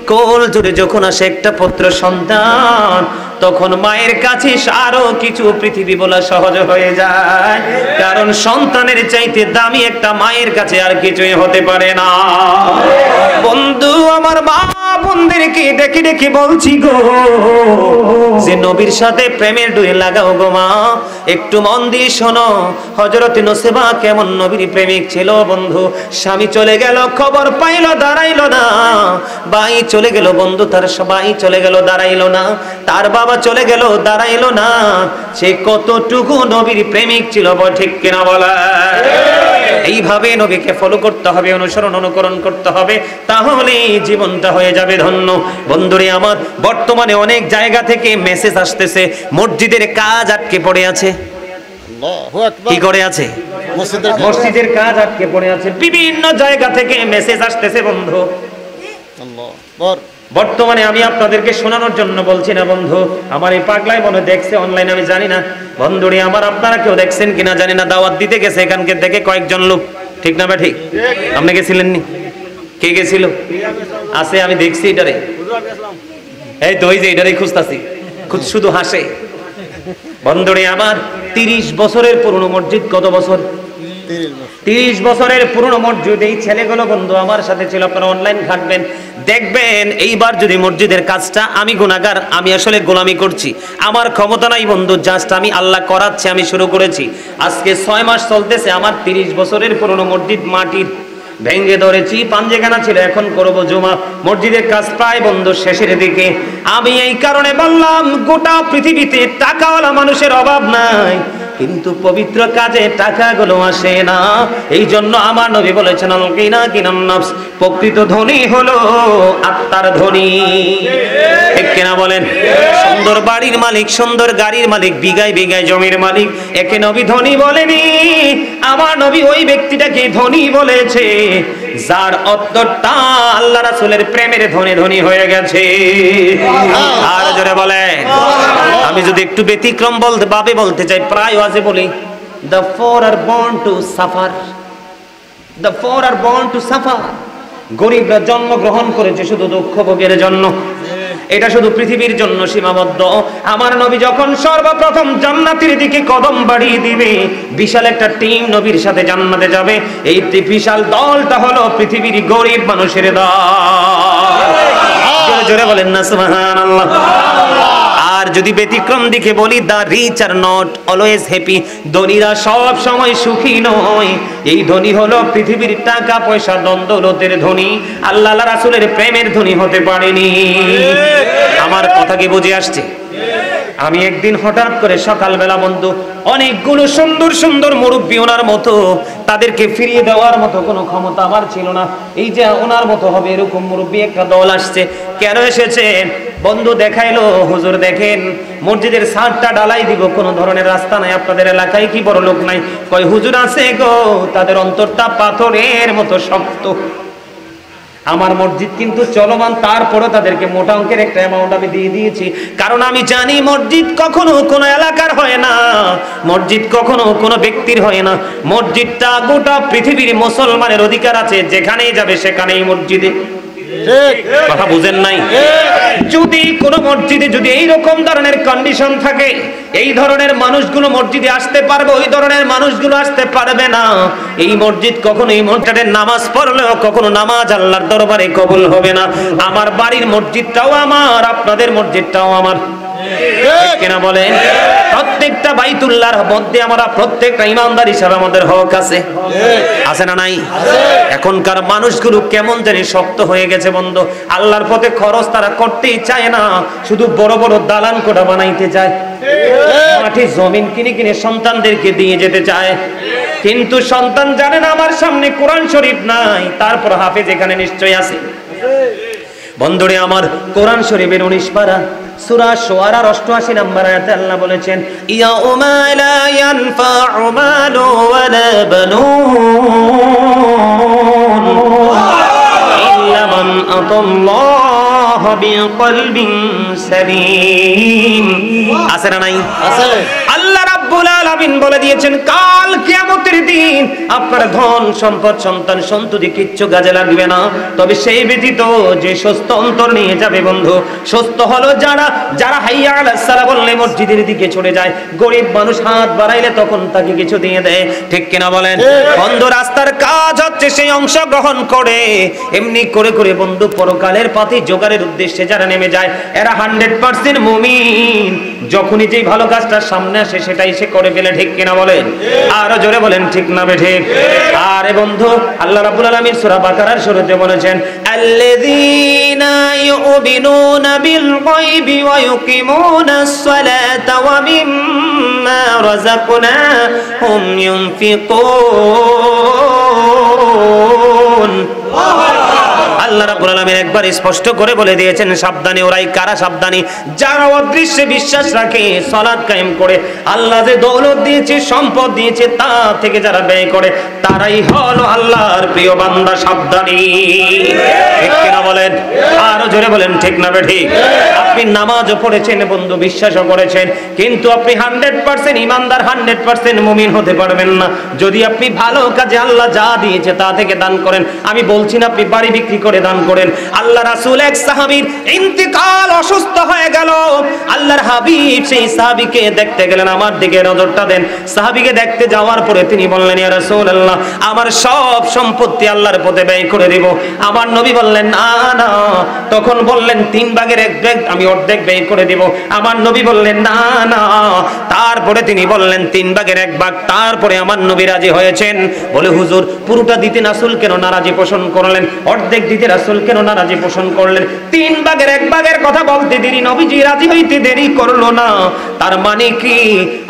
কোল জুড়ে যখন আসে একটা পুত্র সন্তান, তখন মায়ের কাছে আরো কিছু পৃথিবী বলা সহজ হয়ে যায়, কারণ সন্তানের চাইতে দামি একটা মায়ের কাছে আর কিছুই হতে পারে না। বন্ধু আমার, মা বোনদেরকে ডেকে ডেকে বলছি গো, যে নবীর সাথে প্রেমের ডুয়ে লাগাও গো মা, একটু মন দিয়ে শোনো হযরতে নূসেবা কেমন নবীর প্রেমিক ছিল। বন্ধু, স্বামী চলে গেল, খবর পাইলো, দাঁড়াইলো না। ভাই চলে গেল, বন্ধু তার সবাই চলে গেল, দাঁড়াইলো না। তার বাবা চলে গেল, দাঁড়াইলো না। সে কতটুকু নবীর প্রেমিক ছিল, ঠিক কিনা বলা? এইভাবে নবীকে ফলো করতে হবে, অনুসরণ অনুকরণ করতে হবে, তাহলে জীবনটা হয়ে যাবে ধন্য। বন্ধুরে আমার, বর্তমানে অনেক জায়গা থেকে মেসেজ আসতেছে মসজিদের কাজ আটকে পড়ে আছে। কি করে আছে? মসজিদের কাজ আটকে পড়ে আছে। বিভিন্ন জায়গা থেকে মেসেজ আসতেছে বন্ধু। বর্তমানে আমি আপনাদেরকে শোনানোর জন্য বলছি না বন্ধু, আমার এই পাগলাই মনে দেখছে অনলাইনে, আমি জানি না বন্ধুরে আমার, আপনারা কেউ দেখছেন কিনা জানি না। দাওয়াত দিতে গেছে এখানকার থেকে কয়েকজন লোক, ঠিক না? ঠিক, আপনি গেছিলেন নি? কে গেছিল? আছে, আমি দেখছি এটারে, এই তো ওই যে এটারে খুঁজতাছি, শুধু হাসে। বন্ধুরে আমার, 30 বছরের পুরনো মসজিদ। কত বছর? 30 বছরের পুরনো মসজিদ। এই ছেলেগুলো বন্ধু আমার সাথে ছিল, আপনারা অনলাইন ঘাটবেন দেখবেন। এইবার যদি মসজিদের কাজটা, আমি গুনাহগার, আমি আসলে গোলামি করছি, আমার ক্ষমতা নাই বন্ধু, জাস্ট আমি আল্লাহ করাচ্ছে, আমি শুরু করেছি। আজকে 6 মাস চলতেছে, আমার 30 বছরের পুরনো মসজিদ মাটির ভেঙ্গে ধরেছি, পাঞ্জেখানা ছিল, এখন করবো জুমা। মসজিদের কাজ প্রায় বন্ধু শেষের দিকে। আমি এই কারণে বললাম, গোটা পৃথিবীতে টাকাওয়ালা মানুষের অভাব নাই, কিন্তু পবিত্র কাজে টাকাগুলো আসে না। এই জন্য আমার নবী বলেছেন, আল-গিনা গিনান নাফস, প্রকৃত ধনী হলো আত্মার ধনী, ঠিক কিনা বলেন? সুন্দর বাড়ির মালিক, সুন্দর গাড়ির মালিক, বিঘায় বিঘায় জমির মালিক, একে নবী ধনী বলেনি। আমার নবী ওই ব্যক্তিটাকে ধনী বলেছে যার অন্তরটা আল্লাহ রাসূলের প্রেমের ধনী ধনী হয়ে গেছে। আর জোরে বলে, আমি যদি একটু ব্যতিক্রম বলতে চাই, প্রায় ওয়াজে বলি, the poor are born to suffer, the poor are born to suffer। গরিবরা জন্মগ্রহণ করেছে শুধু দুঃখ ভোগের জন্য, এটা শুধু পৃথিবীর জন্য সীমাবদ্ধ। আমার নবী যখন সর্বপ্রথম জান্নাতের দিকে কদম বাড়িয়ে দিবে, বিশাল একটা টিম নবীর সাথে জান্নাতে যাবে। এই বিশাল দলটা হলো পৃথিবীর গরিব মানুষের দল। জোরে জোরে বলেন না সুবহানাল্লাহ। আর যদি ব্যতিক্রম দিকে বলি, the rich are not always happy, ধনীরা সব সময় সুখী নয়। এই ধনী হলো পৃথিবীর টাকা পয়সা দৌলতের ধনী, আল্লাহ রাসূলের প্রেমের ধনী হতে পারেনি। আমার কথা কি বুঝে আসছে? আমি একদিন হঠাৎ করে সকালবেলা বন্ধু, অনেকগুলো সুন্দর সুন্দর মুরব্বী, ওনার মতো তাদেরকে ফিরিয়ে দেওয়ার মতো কোনো ক্ষমতা আমার ছিল না। এই যে ওনার মতো হবে এরকম মুরব্বী একটা দল আসছে। কেন এসেছেন বন্ধু? দেখাইলো, হুজুর দেখেন মসজিদের ছাদটা ঢালাই দিব, কোনো ধরনের রাস্তা নাই, আপনাদের এলাকায় কি বড় লোক নাই? কয় হুজুর আছে গো, তাদের অন্তরটা পাথরের মতো শক্ত। আমার মসজিদ কিন্তু চলমান, তারপরে তাদেরকে মোটা অঙ্কের একটা অ্যামাউন্ট আমি দিয়ে দিয়েছি, কারণ আমি জানি মসজিদ কখনো কোনো এলাকার হয় না, মসজিদ কখনো কোনো ব্যক্তির হয় না। মসজিদটা গোটা পৃথিবীর মুসলমানের অধিকার আছে, যেখানেই যাবে সেখানেই মসজিদে। কথা বুঝেন নাই? যদি কোন মসজিদে যদি এইরকম ধরনের কন্ডিশন থাকে, এই ধরনের মানুষগুলো মসজিদে আসতে পারবে, ওই ধরনের মানুষগুলো আসতে পারবে না, এই মসজিদ কখনো, এই মসজিদের নামাজ পড়লেও কখনো নামাজ আল্লাহর দরবারে কবুল হবে না। আমার বাড়ির মসজিদটাও আমার, আপনাদের মসজিদটাও আমার, কেনা বলেন? প্রত্যেকটা বাইতুল্লাহর মধ্যে আমরা প্রত্যেকটা ইমানদার হিসাবে আমাদের হক আছে, আছে না নাই? এখনকার মানুষগুলো কেমন জানি শক্ত হয়ে গেছে বন্ধু, আল্লাহর পথে খরচ তারা করতেই চায় না, শুধু বড় বড় দালান কোঠা বানাইতে চায়, মাটি জমিন কিনে কিনে সন্তানদেরকে দিয়ে যেতে চায়। কিন্তু সন্তান জানে না আমার সামনে কোরআন শরীফ নাই, তারপর হাফেজ এখানে নিশ্চয় আছে। বন্ধুরে আমার, কোরআন শরীফের 19 পারা সূরা শুআরার 88 নম্বর আয়াতে আল্লাহ বলেছেন, ইয়াউমা লা ইয়ানফাউ মালু ওয়ালা বানুন ইল্লা মান আতাল্লাহ বিকলবিন সালিম। আছে না নাই? আছে। আল্লাহ রাব্বুল আলামিন বলে দিয়েছেন কাল কিয়ামতের দিন আপনার ধন সম্পদ সন্তান সন্ততি কিচ্ছু কাজে লাগবে না, তবে সেই ব্যতীত যে সুস্থ অন্তর নিয়ে যাবে বন্ধু। সুস্থ হলো যারা হাইয়া আলাস সালাহ বললে মসজিদের দিকে ছুটে যায়, গরিব মানুষ হাত বাড়াইলে তখন তাকে কিছু দিয়ে দেয়, ঠিক কিনা বলেন? বন্ধু রাস্তার কাজ হচ্ছে সেই অংশগ্রহণ করে, এমনি করে করে বন্ধু পরকালের পথে জোগাড়ের উদ্দেশ্যে যারা নেমে যায় এরা 100% মুমিন। যখনই যেই ভালো কাজটা সামনে আসে সেটাই সে করে ফেলে, ঠিক কিনা বলেন? আরো জোরে বলেন ঠিক না বেঠিক? আরে বন্ধু আল্লাহ রাব্বুল আলামিন সূরা বাকারার শুরুতে বলেছেন আল্লাযীনা ইউমিনুনা বিল গায়বি ওয়া ইউকিমুনাস সালাতা ওয়া মিম্মা রাযাকনাহুম ইউনফিকুন। আল্লাহ রাব্বুল আলামিন একবার স্পষ্ট করে বলে দিয়েছেন সাবধানে, ওরাই কারা সাবধানী? যারা অদৃশ্যে বিশ্বাস রাখে, সালাত কায়েম করে, আল্লাহ যে দৌলত দিয়েছে সম্পদ দিয়েছে তা থেকে যারা ব্যয় করে তারাই হলো আল্লাহর প্রিয় বান্দা, সাবধানী, ঠিক কিনা বলেন? আরো জোরে বলেন ঠিক না বেঠিক? আপনি নামাজও পড়েছেন বন্ধু, বিশ্বাসও করেছেন, কিন্তু আপনি 100% ইমানদার 100% মুমিন হতে পারবেন না যদি আপনি ভালো কাজে আল্লাহ যা দিয়েছে তা থেকে দান করেন। আমি বলছি না আপনি বাড়ি বিক্রি করে দান করেন। আল্লাহ রাসূল এক সাহাবীর ইন্তিকাল, অসুস্থ হয়ে গেল, আল্লাহর হাবিব সেই সাহাবীকে দেখতে গেলেন, আমার দিকে নজরটা দেন। সাহাবীকে দেখতে যাওয়ার পরে তিনি বললেন ইয়া রাসূলুল্লাহ আমার সব সম্পত্তি আল্লাহর পথে ব্যয় করে দেব। আমার নবী বললেন না না, তখন বললেন 3 ভাগের 1 ভাগ আমি অর্ধেক ব্যয় করে দেব। আমার নবী বললেন না না, তারপরে তিনি বললেন 3 ভাগের 1 ভাগ। তারপরে আমার নবী রাজি হয়েছেন, বলে হুজুর পুরোটা দিতে রাসূল কেন নারাজি পোষণ করলেন, অর্ধেক দিতে রাসূল কেন নারাজি পোষণ করলেন? 3 ভাগের 1 ভাগের কথা বলতে দেরি নবীজি রাজি হইতে দেরি করলো না। তার মানে কি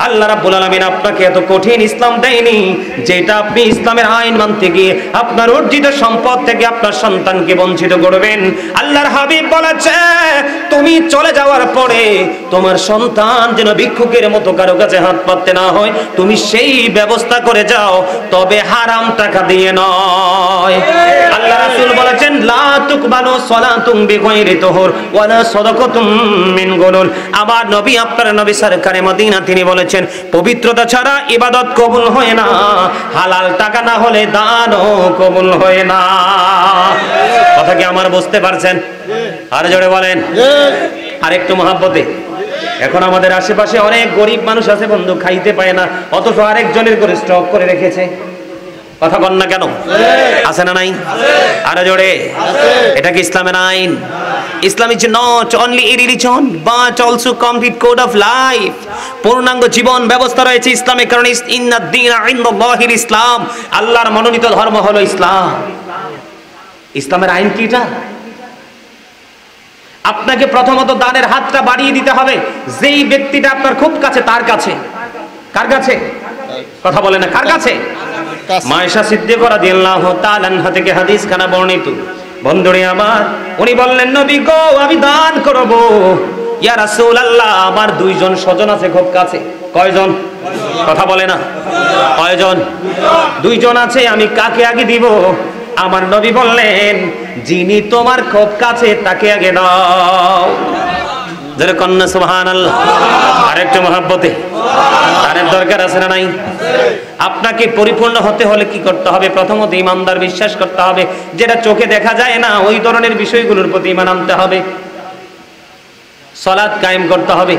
আল্লাহ রাব্বুল আলামিন আপনাকে এত কঠিন ইসলাম দেয়নি যেটা আপনি ইসলামের আইন মানতে গিয়ে আপনার অর্জিত সম্পদ থেকে আপনার সন্তানকে বঞ্চিত করবেন। আল্লাহর হাবিব বলেছে তুমি চলে যাওয়ার পরে তোমার সন্তান যেন ভিক্ষুকের মতো কারো কাছে হাত পাততে না হয়, তুমি সেই ব্যবস্থা করে যাও, তবে হারাম টাকা দিয়ে নয়। আল্লাহ রাসূল বলেছেন লা তুকবালু সালাতুম বিগাইরি তুহুর ওয়ালা সাদাকাতুম মিন গুলুল। আমার নবী আপনার নবী সরকারে মদিনা তিনি বলেছেন পবিত্রতা ছাড়া ইবাদত কবুল হয় না, হালাল টাকা না হলে দানও কবুল হয় না। কথা কি আমার বুঝতে পারছেন? আর জোরে বলেন আর একটু মহব্বতে। এখন আমাদের আশেপাশে অনেক গরিব মানুষ আছে বন্ধু, খাইতে পায় না, অথচ আরেকজনের করে স্টক করে রেখেছে। কথা বল না কেন? আছে না নাই? আরে জোরে। এটা কি ইসলামের আইন? Islam is not only a religion but also complete code of life. পূর্ণাঙ্গ জীবন ব্যবস্থা রয়েছে ইসলামে, কারণ ইন্নাদ দীনা ইনদাল্লাহিল ইসলাম, আল্লাহর মনোনীত ধর্ম হলো ইসলাম। ইসলামের আইন কি এটা? আপনাকে প্রথমত দানের হাতটা বাড়িয়ে দিতে হবে যেই ব্যক্তিটা আপনার খুব কাছে, তার কাছে। কার কাছে? কথা বলে না, কার কাছে? মায়েশা সিদ্দিকা রাদিয়াল্লাহু তাআলা আনহা থেকে হাদিস খানা বর্ণিত। বন্ধুরে আমার, উনি বললেন নবী গো আমি দান করব। ইয়া রাসূলুল্লাহ আমার 2 জন স্বজন আছে খুব কাছে। কয়জন? কথা বলে না, কয়জন? 2 জন আছে, আমি কাকে আগে দিব? আমার নবী বললেন যিনি তোমার খুব কাছে তাকে আগে দাও। যারা কন্যা সুবহানাল্লাহ। আরেকটু মহব্বতে, তার দরকার আছে না নাই? আপনাকে পরিপূর্ণ হতে হলে কি করতে হবে? প্রথমত ইমানদার বিশ্বাস করতে হবে, যেটা চোখে দেখা যায় না ওই ধরনের বিষয়গুলোর প্রতি ঈমান আনতে হবে। সালাত কায়েম করতে হবে,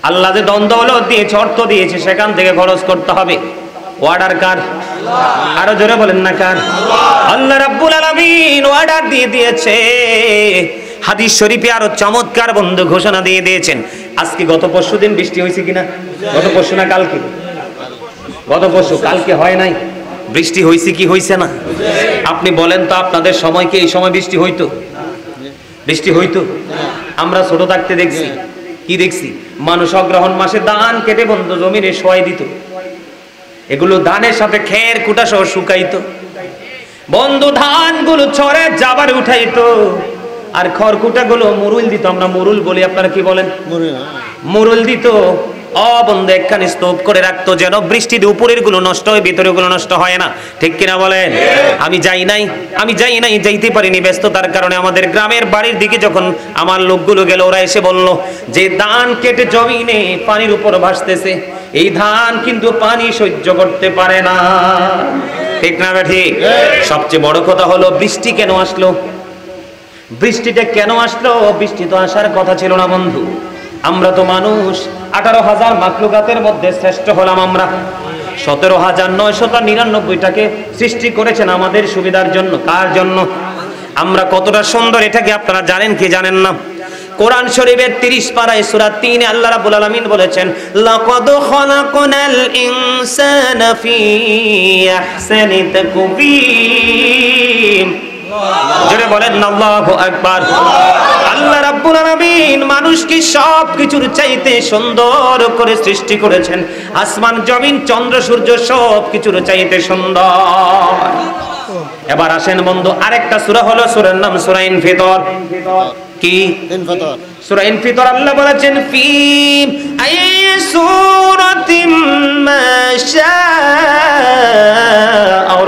আল্লাহ যে দৌলত দিয়েছে, অর্থ দিয়েছে, সেখান থেকে খরচ করতে হবে। অর্ডার কার? আরো জোরে বলেন না কার? আল্লাহ রাব্বুল আলামিন অর্ডার দিয়ে দিয়েছে। হাদিস শরীফে আরো চমৎকার বন্ধু ঘোষণা দিয়ে দিয়েছেন। আজকে গত পরশু দিন বৃষ্টি হয়েছে কিনা? গত পরশু না কালকে? গত পরশু, কালকে হয় নাই? বৃষ্টি হয়েছে কি হয়েছে না? আপনি বলেন তো আপনাদের সময় কি এই সময় বৃষ্টি হইতো? বৃষ্টি হইতো? আমরা ছোট থাকতে দেখছি, কি দেখছি? মানুষ অগ্রহণ মাসে ধান কেটে বন্ধু জমিনে শোয়াই দিত, এগুলো ধানের সাথে খের কুটা সহ শুকাইতো বন্ধু, ধানগুলো ছড়ে যাবার উঠাইতো, আর খড়কুটা গুলো মুরুল দিত। আমরা মুরুল বলি, আপনারা কি বলেন? মুরুল দিত। বন্ধু একখানি স্তূপ করে রাখতো, যেন বৃষ্টিতে উপরের গুলো নষ্ট হয়, ভিতরের গুলো নষ্ট হয় না। ঠিক কিনা বলেন? আমি যাই নাই, যাইতে পারিনি ব্যস্ততার কারণে। আমাদের গ্রামের বাড়ির দিকে যখন আমার লোকগুলো গেল, ওরা এসে বলল যে ধান কেটে জমিনে পানির উপর ভাসতেছে, এই ধান কিন্তু পানি সহ্য করতে পারে না। ঠিক না ঠিক? সবচেয়ে বড় কথা হলো বৃষ্টি কেন আসলো? বৃষ্টিটা কেন আসলো? বৃষ্টি তো আসার কথা ছিল না বন্ধু। আমরা তো মানুষ, 18,000 মাখলুকাতের মধ্যে শ্রেষ্ঠ হলাম আমরা। 17,999টাকে সৃষ্টি করেছেন আমাদের সুবিধার জন্য। কার জন্য? আমরা কতটা সুন্দর এটাকে আপনারা জানেন কি জানেন না? কোরআন শরীফের 30 পারায় সূরা 3 এ আল্লাহ রাব্বুল আলামিন বলেছেন, লাকাদ খালাকনাল ইনসানা ফি আহসানি তাকওয়িম। জোরে বলেন আল্লাহু আকবার। আল্লাহ রাব্বুল আলামিন মানুষকে সব কিছুর চাইতে সুন্দর করে সৃষ্টি করেছেন। আসমান, জমিন, চন্দ্র, সূর্য সব কিছুর চাইতে সুন্দর। এবার আসেন বন্ধু, আরেকটা সূরা হলো, সূরার নাম সূরা ইনফিতর। কি? ইনফিতর। সূরা ইনফিতর আল্লাহ বলেছেন, ফি আইয়ি সূরাতিম মা শাআ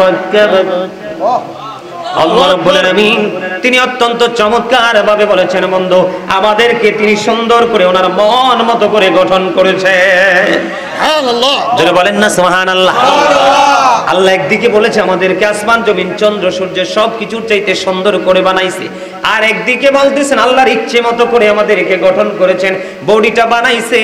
রাক্কাব। আল্লাহ রাব্বুল আলামিন তিনি অত্যন্ত চমৎকার ভাবে বলেছেন বন্ধু, আমাদেরকে তিনি সুন্দর করে ওনার মন মতো করে গঠন করেছেন। সুবহানাল্লাহ। যারা বলেন না সুবহানাল্লাহ। আল্লাহ একদিকে বলেছে আমাদেরকে আসমান, জমিন, চন্দ্র, সূর্য সব কিছুর চাইতে সুন্দর করে বানাইছে, আর একদিকে বলতেছেন আল্লাহর ইচ্ছে মতো করে আমাদেরকে গঠন করেছেন, বডিটা বানাইছে।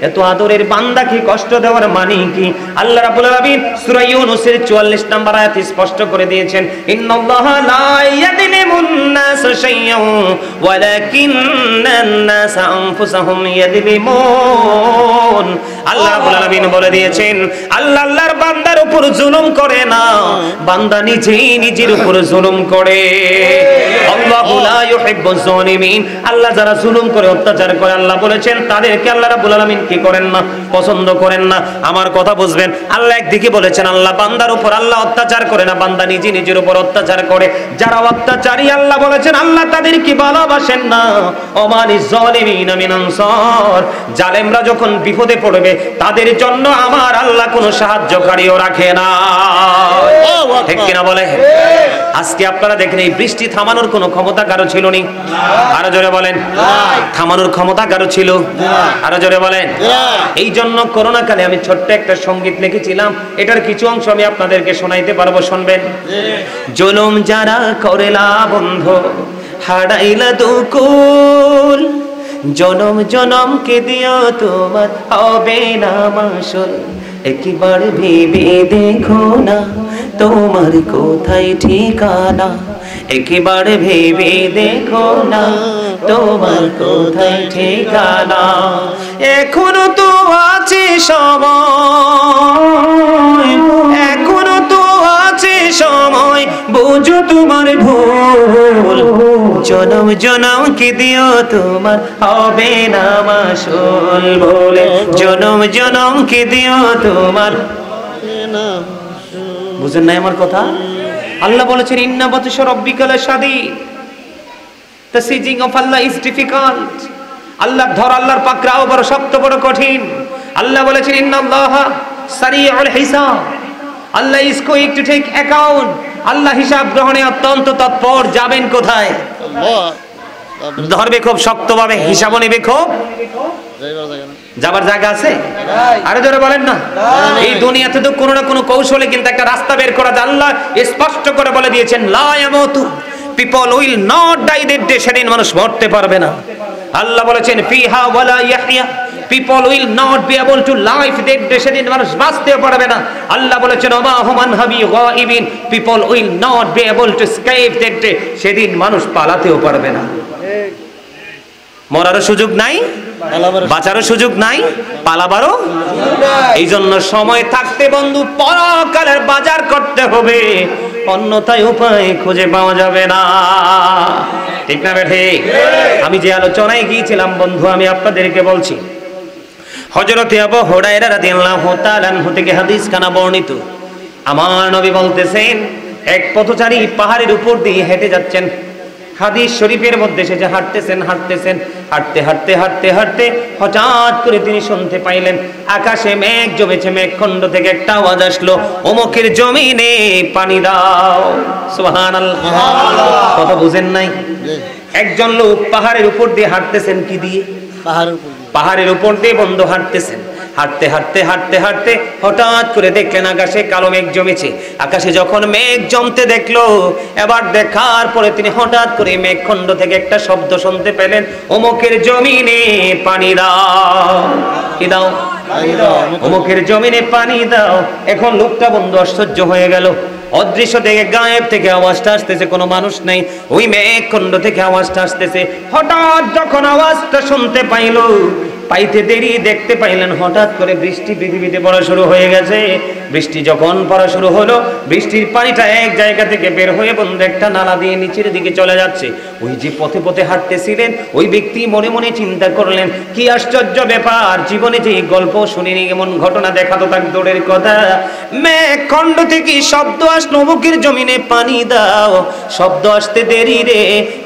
এত আদরের বান্দাকে কষ্ট দেওয়ার মানে কি? আল্লাহ রাব্বুল আলামিন সূরা ইউনূসের 44 নম্বর আয়াতে স্পষ্ট করে দিয়েছেন, ইন্নাল্লাহা লা ইয়াযলিমুন নাস শাইয়্যান ওয়ালাকিন্নান নাস আনফুসাহুম ইয়াযলিমুন। আল্লাহ রাব্বুল আলামিন বলে দিয়েছেন, আল্লাহ আল্লাহর বান্দার উপর জুলুম করে না, বান্দা নিজেই নিজের উপর জুলুম করে। আল্লাহু লা ইউহিব্বুজ জালিমিন। আল্লাহ যারা জুলুম করে, অত্যাচার করে, আল্লাহ বলেছেন তাদেরকে আল্লাহ রাব্বুল আলামিন কি করেন না? পছন্দ করেন না। আমার কথা বুঝবেন। আল্লাহ একদিকে বলেছেন আল্লাহ বান্দার উপর আল্লাহ অত্যাচার করে না, বান্দা নিজে নিজের উপর অত্যাচার করে। যারা অত্যাচারী আল্লাহ বলেছেন আল্লাহ তাদেরকে ভালোবাসেন না। ওমালিজ জালিমিনা মিন আনসার। জালেমরা যখন বিপদে পড়বে তাদের জন্য আমার আল্লাহ কোনো সাহায্যকারীও রাখে না। ঠিক কিনা বলে? আজকে আপনারা দেখেন এই বৃষ্টি থামানোর কোনো ক্ষমতা কারো ছিল নি? আরো জোরে বলেন। থামানোর ক্ষমতা কারো ছিল? আরো জোরে বলেন। এই জন্য করোনা কালে আমি ছোট্ট একটা সঙ্গীত লিখেছিলাম, এটার কিছু অংশ আমি আপনাদেরকে শোনাইতে পারবো, শুনবেন। জুলুম যারা করেলা বন্ধু, হারাইলা দুকুল, জনম জনম কে দিও তোমার হবে না মাসুল। একবার ভেবে দেখো না তোমার কোথায় ঠিকানা, একবার ভেবে দেখো না তোমার কোথায় ঠিকানা। এখনো তো আছে সময়, এখনো তো আছে সময়, বুঝো তোমার ভুল। জনম জনম কি দিও তোমার হবে না মাসুল বলে, জনম জনম কি দিও তোমার। বুঝেন নাই আমার কথা? আল্লাহ বলেছেন ইন্না বাতশা রাব্বিকা লাশাদীদ। The sieging of Allah is difficult. আল্লাহ ধর, আল্লাহর পাকড়াও বড় শক্ত, বড় কঠিন। আল্লাহ বলেছেন ইন্নাল্লাহা সারিউল হিসাব। আল্লাহ is going to take account. আল্লাহ হিসাব গ্রহণে অত্যন্ত তৎপর। যাবেন কোথায়? ধরবে খুব শক্তভাবে, হিসাবও নেবে খুব। যাবার জায়গা আছে? আরে জোরে বলেন না। এই দুনিয়াতে তো কোনো না কোনো কৌশলে কিন্তু একটা রাস্তা বের করা যায়। আল্লাহ স্পষ্ট করে বলে দিয়েছেন লা ইয়ামুতু, people will not die that day. সেদিন মানুষ মরতে পারবে না। আল্লাহ বলেছেন ফিহা ওয়ালা ইয়াহইয়া, people will not be able to life that day. সেদিন মানুষ বাঁচতেও পারবে না। আল্লাহ বলেছেন ওমা হুম আনহাবি গায়িবিন, people will not be able to escape that day. সেদিন মানুষ পালাতেও পারবে না। মরারও সুযোগ নাই, বাঁচারও সুযোগ নাই, পালাবারও। এই জন্য সময় থাকতে বন্ধু পরকালের বাজার করতে হবে, অন্যথায় উপায় খুঁজে পাওয়া যাবে না। ঠিক না ঠিক? আমি যে আলোচনায় গিয়েছিলাম বন্ধু, আমি আপনাদেরকে বলছি হযরতে আবু হুরায়রা রাদিয়াল্লাহু তাআলা আনহু থেকে হাদিস খানা বর্ণিত। আমার নবী বলতেছেন এক পথচারী পাহাড়ের উপর দিয়ে হেঁটে যাচ্ছেন। হাদিস শরীফের মধ্যে এসেছে হাঁটতেছেন হাঁটতে হাঁটতে হঠাৎ করে তিনি শুনতে পাইলেন আকাশে মেঘ জমেছে, মেঘখণ্ড থেকে একটা আওয়াজ আসলো, অমুকের জমিনে পানি দাও। সুবহানাল্লাহ, কথা বুঝেন নাই? একজন লোক পাহাড়ের উপর দিয়ে হাঁটতেছেন, কি দিয়ে? পাহাড়ের উপর দিয়ে বন্ধু হাঁটতেছেন। হাঁটতে হঠাৎ করে দেখলেন আকাশে কালো মেঘ জমেছে। আকাশে যখন মেঘ জমতে দেখলো, এবার দেখার পরে তিনি হঠাৎ করে মেঘখণ্ড থেকে একটা শব্দ শুনতে পেলেন, অমুকের জমিনে পানি দাও। কি দাও? অমুকের জমিনে পানি দাও। এখন লোকটা বন্ধু আশ্চর্য হয়ে গেল, অদৃশ্য থেকে গায়েব থেকে আওয়াজটা আসতেছে, কোনো মানুষ নাই, ওই মেঘখণ্ড থেকে আওয়াজটা আসতেছে। হঠাৎ যখন আওয়াজটা শুনতে পাইতে দেরি দেখতে পাইলেন হঠাৎ করে বৃষ্টি পৃথিবীতে পড়া শুরু হয়ে গেছে। বৃষ্টি যখন পড়া শুরু হলো, বৃষ্টির পানিটা এক জায়গা থেকে বের হয়ে বন্ধু একটা নালা দিয়ে নিচের দিকে চলে যাচ্ছে। ওই যে পথে পথে হাঁটতেছিলেন ওই ব্যক্তি মনে মনে চিন্তা করলেন, কি আশ্চর্য ব্যাপার, জীবনে যে গল্প শুনিনি, এমন ঘটনা দেখা তো তার দূরের কথা। মেঘখণ্ড থেকে শব্দ আসলো, অমুকের জমিনে পানি দাও। শব্দ আসতে দেরি রে,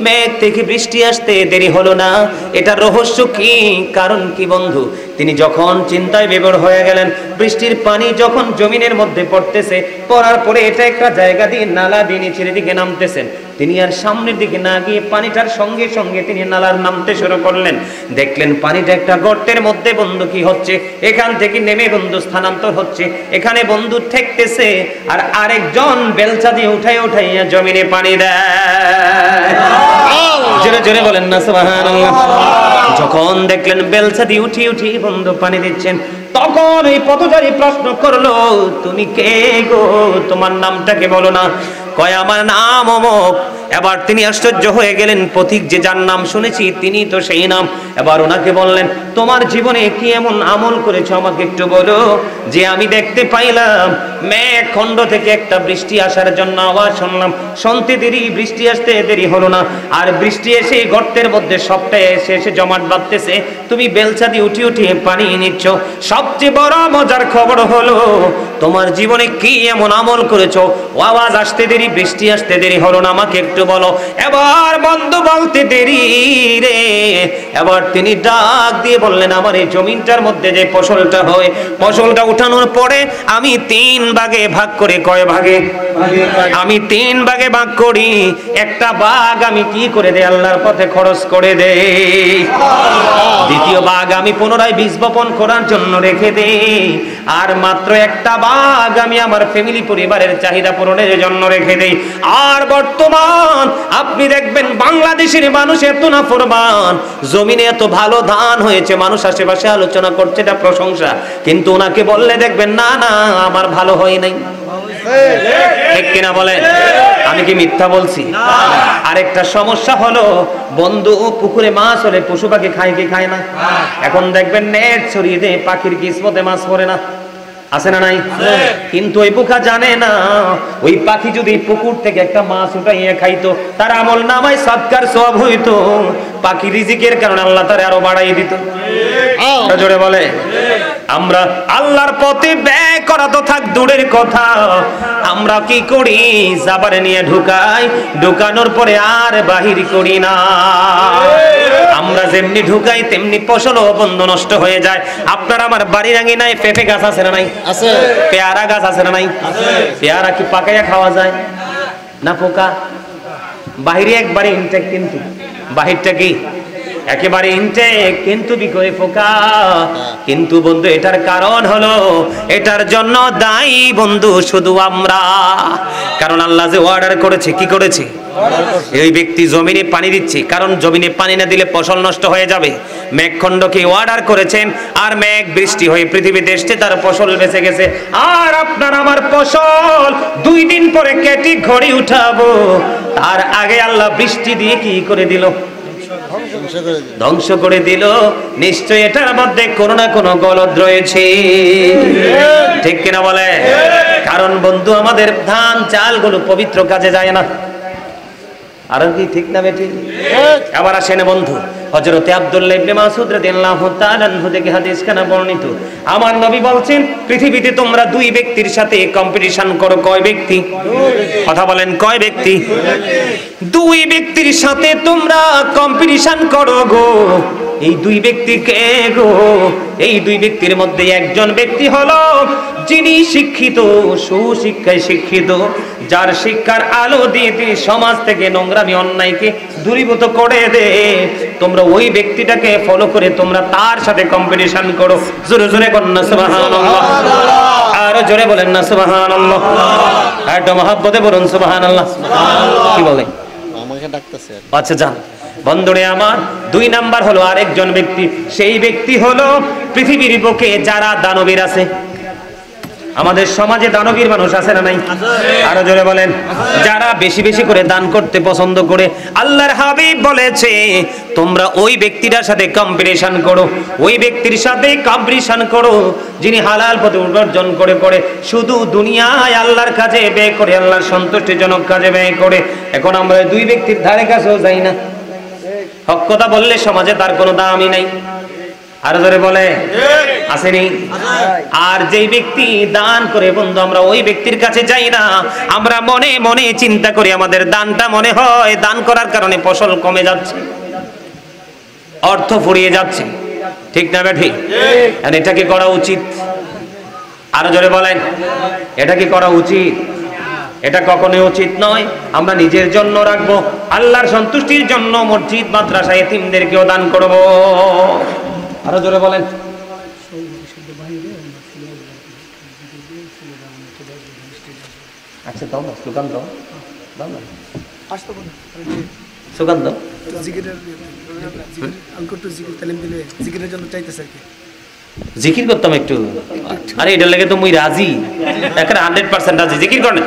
মেঘ থেকে বৃষ্টি আসতে দেরি হলো না। এটা রহস্য কি, কারণ কি বন্ধু? তিনি যখন চিন্তায় বিভোর হয়ে গেলেন, বৃষ্টির পানি যখন জমিনের মধ্যে পড়তেছে, পড়ার পরে এটা একটা জায়গা দিয়ে নালা দিয়ে নিচের দিকে নামতেছেন। তিনি আর সামনের দিকে না গিয়ে পানিটার সঙ্গে সঙ্গে তিনি নালার নামতে শুরু করলেন। দেখলেন পানিটা একটা গর্তের মধ্যে বন্ধু কি হচ্ছে, এখান থেকে নেমে বন্ধু স্থানান্তর হচ্ছে, এখানে বন্ধু ঠেকতেছে, আর আরেকজন বেলচা দিয়ে উঠাইয়া জমিনে পানি দেয়। জোরে জোরে বলেন না সুবহানাল্লাহ। যখন দেখলেন বেলচা দিয়ে উঠি বন্ধু পানি দিচ্ছেন, তখন এই পথচারী প্রশ্ন করলো, তুমি কে গো, তোমার নামটাকে বলো না। কয় আমার নাম অমুক। এবার তিনি আশ্চর্য হয়ে গেলেন, পথিক যে যার নাম শুনেছি তিনি তো সেই নাম। এবার ওনাকে বললেন, তোমার জীবনে কি এমন আমল করেছো আমাকে একটু বলো, যে আমি দেখতে পাইলাম মেঘখণ্ড থেকে একটা বৃষ্টি আসার জন্য আওয়াজ শুনলাম, শুনতে দেরি, বৃষ্টি আসতে দেরি হলো না, আর বৃষ্টি এসে গর্তের মধ্যে সবটা এসে জমাট বাঁধতেছে, তুমি বেলচা দিয়ে উঠিয়ে পানি নিচ্ছ। সবচেয়ে বড় মজার খবর হলো, তোমার জীবনে কি এমন আমল করেছো, ও আওয়াজ আসতে দেরি, বৃষ্টি আসতে দেরি হলো না, আমাকে একটু বলো। এবার বন্ধু বলতে দেরি রে, এবার তিনি ডাক দিয়ে বললেন, আমার এই জমিনটার মধ্যে যে ফসলটা হয়, ফসলটা উঠানোর পরে আমি 3 ভাগে ভাগ করে, কয় ভাগে? আমি 3 ভাগে ভাগ করি, একটা ভাগ আমি কি করে দেই, আল্লাহর পথে খরচ করে দেই। দ্বিতীয় ভাগ আমি পুনরায় বীজ বপন করার জন্য রেখে দেই, আর মাত্র একটা ভাগ আমি আমার ফ্যামিলি পরিবারের চাহিদা পূরণের জন্য রেখে দেই। আর বর্তমান আপনি দেখবেন বাংলাদেশের মানুষ এত নাফরমান, জমিনে এত ভালো ধান হয়েছে, মানুষ আশেপাশে আলোচনা করছে, এটা প্রশংসা, কিন্তু ওনাকে বললে দেখবেন না না আমার ভালো হয় নাই। ঠিক কিনা বলেন? আমি কি মিথ্যা বলছি? আরেকটা সমস্যা হলো বন্ধু, পুকুরে মাছ হলে পশু পাখি খায় কি খায় না? এখন দেখবেন নেট ছড়িয়ে দিয়ে পাখির কিসমতে মাছ পড়ে না, আছে না নাই? কিন্তু ওই পোকা জানে না, ওই পাখি যদি পুকুর থেকে একটা মাছ উঠাইয়া খাইতো, তার আমল নামায় সদকার সওয়াব হইতো, পাখি রিজিকের কারণে আল্লাহ তারে আরো বাড়াই দিত। জোরে বলে। আমরা আল্লাহর পথে ব্যয় করা তো থাক দূরের কথা, আমরা কি করি, জাবারে নিয়ে ঢুকাই, ঢুকানোর পরে আর বাহির করি না। আমরা যেমনি ঢুকাই তেমনি ফসলও বন্ধ নষ্ট হয়ে যায়। আপনার আমার বাড়ির আঙিনায় পেঁপে গাছ আছে না নাই? আছে। পেয়ারা গাছ আছে না নাই? আছে। পেয়ারা কি পাকাইয়া খাওয়া যায় না পোকা? বাহিরে একবারে ইনটেক, কিন্তু বাহিরটা কি একেবারে ইনটেক, কিন্তু বিকরে পোকা। কিন্তু বন্ধু এটার কারণ হলো, এটার জন্য দায়ী বন্ধু শুধু আমরা। কারণ আল্লাহ যে অর্ডার করেছে, কি করেছে? এই ব্যক্তি জমিনে পানি দিচ্ছে, কারণ জমিনে পানি না দিলে ফসল নষ্ট হয়ে যাবে। মেঘখণ্ডকে অর্ডার করেছেন, আর মেঘ বৃষ্টি হয়ে পৃথিবীতে এসে তার ফসল বেঁচে গেছে। আর আপনার আমার ফসল 2 দিন পরে কেটে ঘরে উঠাবো, তার আগে আল্লাহ বৃষ্টি দিয়ে কি করে দিল? ধ্বংস করে দিল। নিশ্চয় এটার মধ্যে কোনো না কোনো গলদ রয়েছে, ঠিক কিনা বলে? কারণ বন্ধু আমাদের ধান চাল গুলো পবিত্র কাজে যায় না, আর কি ঠিক না বেটি? আবার আসেন বন্ধু, হযরতে আব্দুল্লাহ ইবনে মাসউদ রাদিয়াল্লাহু তাআলা আনহু থেকে হাদিস খানা বর্ণিত, আমার নবী বলছেন পৃথিবীতে তোমরা দুই ব্যক্তির সাথে কম্পিটিশন করো। কয় ব্যক্তি? কথা বলেন, কয় ব্যক্তি? দুই ব্যক্তির সাথে তোমরা কম্পিটিশন করো গো। এই দুই ব্যক্তি কে গো? এই দুই ব্যক্তির মধ্যে একজন ব্যক্তি হলো যিনি শিক্ষিত, সুশিক্ষায় শিক্ষিত, যার শিক্ষার আলো দিয়ে তিনি সমাজ থেকে নোংরামি অন্যায়কে দূরীভূত করে দে। তোমরা ওই ব্যক্তিটাকে ফলো করে তোমরা তার সাথে কম্পিটিশন করো। জোরে জোরে বলেন না সুবহানাল্লাহ, আরো জোরে বলেন না সুবহানাল্লাহ, একটু মহব্বতে বলুন সুবহানাল্লাহ। কি বলে? আমাকে ডাকতেছে। আচ্ছা যান বন্ধুরে আমার, দুই নাম্বার হলো আরেকজন ব্যক্তি, সেই ব্যক্তি হলো পৃথিবীর বুকে যারা দানবীর আছে। আমাদের সমাজে দানবীর মানুষ আছে না নাই? আরো জোরে বলেন। যারা বেশি বেশি করে দান করতে পছন্দ করে। আল্লাহর হাবিব বলেছে তোমরা ওই ব্যক্তিটার সাথে কম্পিটিশন করো, ওই ব্যক্তির সাথে কম্পিটিশন করো যিনি হালাল পথে উপার্জন করে করে শুধু দুনিয়ায় আল্লাহর কাজে ব্যয় করে, আল্লাহর সন্তুষ্টিজনক কাজে ব্যয় করে। এখন আমরা দুই ব্যক্তির ধারে কাছেও যাই না। হক কথা বললে সমাজে তার কোনো দামই নাই। আরো জোরে বলে আসেনি? আর যেই ব্যক্তি দান করে বন্ধু, আমরা ওই ব্যক্তির কাছে যাই না। আমরা মনে মনে চিন্তা করি আমাদের দানটা মনে হয় দান করার কারণে ফসল কমে যাচ্ছে, অর্থ ফুরিয়ে যাচ্ছে। ঠিক না বেঠিক? এটা কি করা উচিত? আরো জোরে বলেন, এটা কি করা উচিত? এটা কখনোই উচিত নয়। আমরা নিজের জন্য রাখবো, আল্লাহর সন্তুষ্টির জন্য মসজিদ মাদ্রাসা এতিমদেরকেও দান করব। আরো জোরে বলেন। আচ্ছা দাও না, স্লোগান দাও, দাও না স্লোগান দাও। জিকির করতাম একটু। আরে এটার লাগে তো মুই রাজি, একেবারে 100% রাজি। জিকির করেন,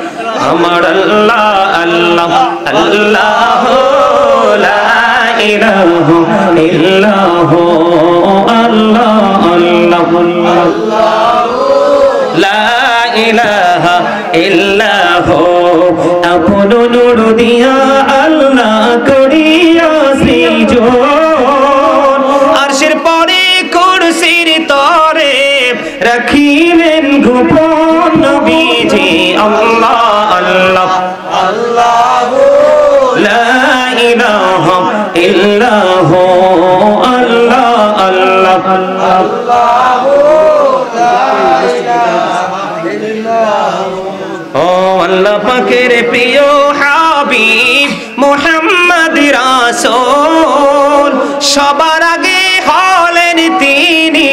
আমার আল্লাহ আল্লাহ আল্লাহ লা ইলাহা ইল্লাহু আল্লাহ আল্লাহ লা ইলাহা ইল্লাহু আপন নূর দিয়া আল্লাহ করিয়া সৃজন, আরশের পরে কুরসির তরে রাখিলেন গোপন নবীজি। আল্লাহ আল্লাহ আল্লাহু লা ইলাহা ইল্লাহু আল্লাহ আল্লাহ আল্লাহু লা ইলাহা ইল্লাহু। ও আল্লাহ পাকের প্রিয় হাবিব মুহাম্মদ রাসূল, সবার আগে হলেন তিনি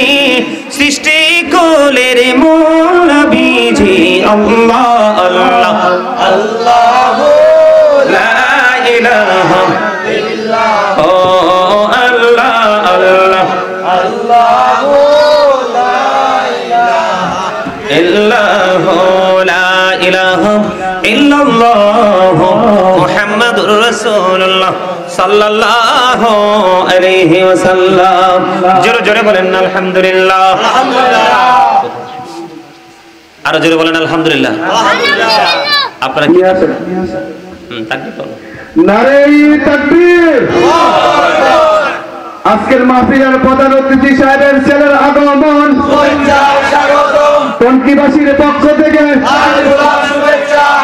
সৃষ্টি কুলের মূল নবীজি। আল্লাহ আল্লাহ আল্লাহু লা ইলাহা ইল্লাহু আল্লাহ আল্লাহ আল্লাহু লা ইলাহা ইল্লাহু লা ইলাহা ইল্লাল্লাহু মুহাম্মাদুর রাসূলুল্লাহ সাল্লাল্লাহু আলাইহি ওয়াসাল্লাম। জোরে জোরে বলেন আলহামদুলিল্লাহ। আরো জোরে বলেন আলহামদুলিল্লাহ। আপনারা কি আছেন? তাকবীর বলো, নারে তাকবীর। আজকের মাহফিলের প্রধান অতিথি সাহেবের ছেলের আগমন টঙ্গীবাসীর পক্ষ থেকে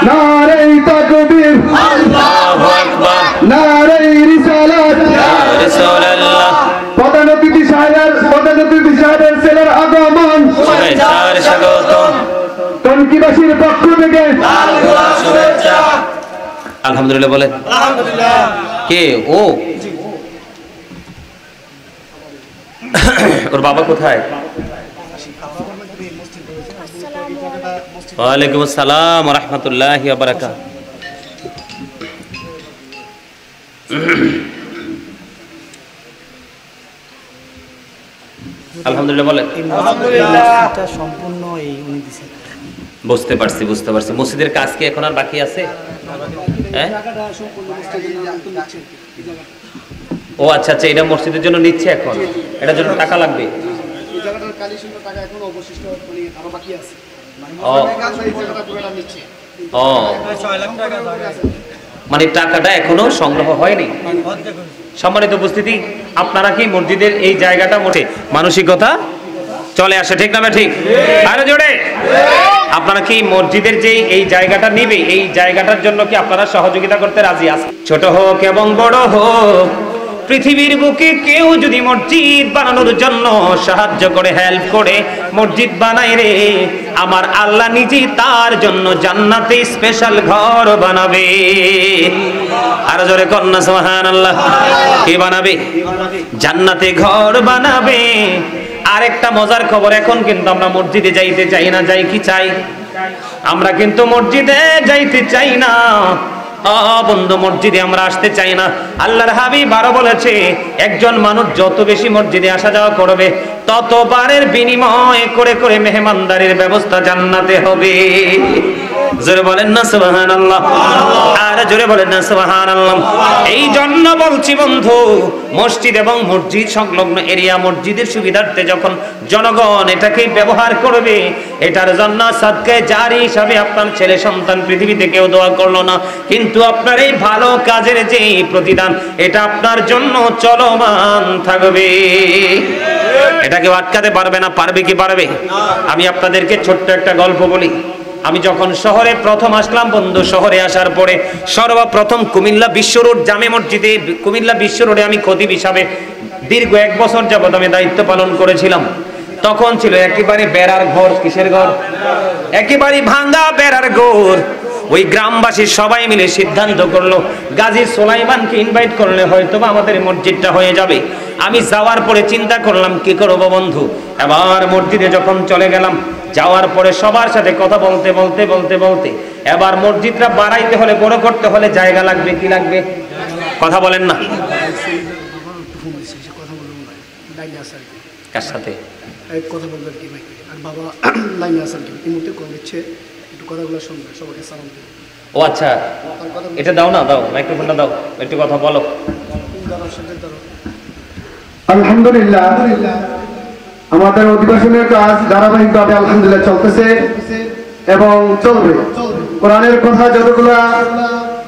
নারে তাকবীর, আল্লাহু আকবার, নারে রিসালাত, রাসূলুল্লাহ। প্রধান অতিথি সাহেবের ছেলের আগমন শুভেচ্ছার স্বাগতম টঙ্গীবাসীর পক্ষ থেকে শুভেচ্ছা। আলহামদুলিল্লাহ বলে। আলহামদুলিল্লাহ। কে ও? ওর বাবা কোথায়? ওয়ালাইকুম আসসালাম ওয়া রাহমাতুল্লাহি ওয়া বারাকাতুহু। আলহামদুলিল্লাহ বলে। আলহামদুলিল্লাহ। এটা সম্পূর্ণ এই উনি দিয়েছেন। বুঝতে পারছি। মসজিদের কাজ কি এখন আর বাকি আছে? হ্যাঁ, ও আচ্ছা আচ্ছা, এটা মসজিদের জন্য নিচ্ছে এখন, এটার জন্য টাকা লাগবে। ও মানে টাকাটা এখনো সংগ্রহ হয়নি। সম্মানিত উপস্থিতি, আপনারা কি মসজিদের এই জায়গাটা মোটে মানসিকতা চলে আসে, ঠিক না ঠিক? আরো জোরে। আপনারা কি মসজিদের যে এই জায়গাটা নিবে, এই জায়গাটার জন্য কি আপনারা সহযোগিতা করতে রাজি আছেন? ছোট হোক এবং বড় হোক, পৃথিবীর বুকে কেউ যদি মসজিদ বানানোর জন্য সাহায্য করে, হেল্প করে, মসজিদ বানায় রে, আমার আল্লাহ নিজে তার জন্য জান্নাতে স্পেশাল ঘর বানাবে। আর জোরে কন্যা সুবহানাল্লাহ। কি বানাবে? জান্নাতে ঘর বানাবে। আরেকটা মজার খবর, এখন কিন্তু আমরা মসজিদে যাইতে চাই না, যাই কি চাই? আমরা কিন্তু মসজিদে যাইতে চাই না। বন্ধু, মসজিদে আমরা আসতে চাই না। আল্লাহর হাবিব আরো বলেছে, একজন মানুষ যত বেশি মসজিদে আসা যাওয়া করবে, ততবারের বিনিময় করে করে মেহমানদারির ব্যবস্থা জান্নাতে হবে। জোরে বলেন না সুবহানাল্লাহ। আর জোরে বলেন না সুবহানাল্লাহ। এই জন্য বলছি বন্ধু, মসজিদ এবং মসজিদ সংলগ্ন এরিয়া, মসজিদের সুবিধার্থে যখন জনগণ এটাকে ব্যবহার করবে, এটার জন্য সাদকায়ে জারি হিসাবে আপনার ছেলে সন্তান পৃথিবীতে কেউ দোয়া করলো না, কিন্তু আপনার এই ভালো কাজের যে প্রতিদান, এটা আপনার জন্য চলমান থাকবে। এটাকে আটকাতে পারবে না। পারবে কি পারবে? আমি আপনাদেরকে ছোট্ট একটা গল্প বলি। আমি যখন শহরে প্রথম আসলাম বন্ধু, শহরে আসার পরে সর্বপ্রথম কুমিল্লা বিশ্ব রোড জামে মসজিদে, কুমিল্লা বিশ্ব রোডে আমি খতিব হিসাবে দীর্ঘ 1 বছর যাবত আমি দায়িত্ব পালন করেছিলাম। তখন ছিল একেবারে বেড়ার ঘর। কিসের ঘর? একেবারে ভাঙ্গা বেড়ার ঘর। ওই গ্রামবাসী সবাই মিলে সিদ্ধান্ত করলো, গাজী সুলাইমানকে ইনভাইট করলে হয়তো আমাদের মসজিদটা হয়ে যাবে। আমি যাওয়ার পরে চিন্তা করলাম কি করব বন্ধু। এবার মসজিদে যখন চলে গেলাম, যাওয়ার পরে সবার সাথে কথা বলতে বলতে বলতে বলতে এবার মসজিদটা বাড়াইতে হলে, বড় করতে হলে জায়গা লাগবে। কি লাগবে? কথা বলেন না। কার সাথে কথা বলবে কি ভাই? আর বাবা লাইনে আছেন কি? এই মুহূর্তে কল দিচ্ছে, একটু কথাগুলো শুনবে, সবাইকে সালাম দিবে। ও আচ্ছা, এটা দাও না, দাও মাইক্রোফোনটা দাও, একটু কথা বলো। আলহামদুলিল্লাহ, আমাদের অধিবেশনের কাজ ধারাবাহিকভাবে আলহামদুলিল্লাহ চলতেছে এবং চলবে। কোরআনের কথা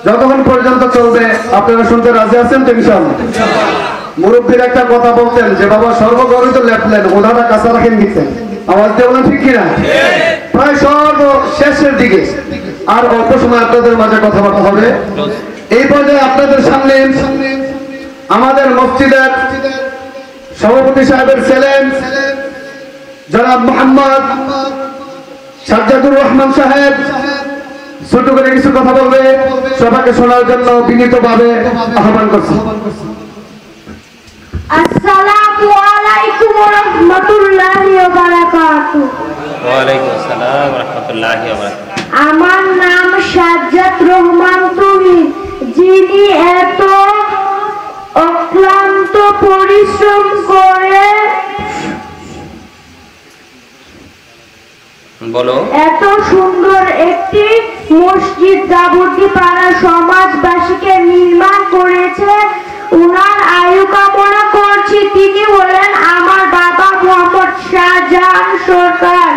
যতক্ষণ পর্যন্ত চলবে আপনারা শুনতে রাজি আছেন তো ইনশাআল্লাহ? মুরব্বীর একটা কথা বলতেন যে, বাবা সর্বগরিত লেপলেন, ওনারা কাঁচা রাখেন দিতেন। আওয়াজ দিয়ে বলেন ঠিক কিনা? প্রায় শেষের দিকে আর অল্প সময় আপনাদের মাঝে কথাবার্তা হবে। এই পর্যায়ে আপনাদের সামনে আমাদের মসজিদের সভাপতি সাহেবের ছেলে জনাব মোহাম্মদ সাজ্জাদুর রহমান সাহেব ছোট করে কিছু কথা বলবে, সবাইকে শোনার জন্য বিনীতভাবে আহ্বান করছি। আসসালামু আলাইকুম ওয়া রাহমাতুল্লাহি ওয়া বারাকাতুহু। ওয়া আলাইকুম আসসালাম ওয়া রাহমাতুল্লাহি ওয়া বারাকাতুহু। আমার নাম সাজ্জাদ রহমান তুহিন। যিনি এত অক্লান্ত পরিশ্রম করে বলো, এত সুন্দর একটি মসজিদ দাবুদ্দি পাড়া সমাজবাসীকে নির্মাণ করেছে, উনার আয়ু কামনা করছি। তিনি হলেন আমার বাবা মোহাম্মদ শাহজাহান সরকার।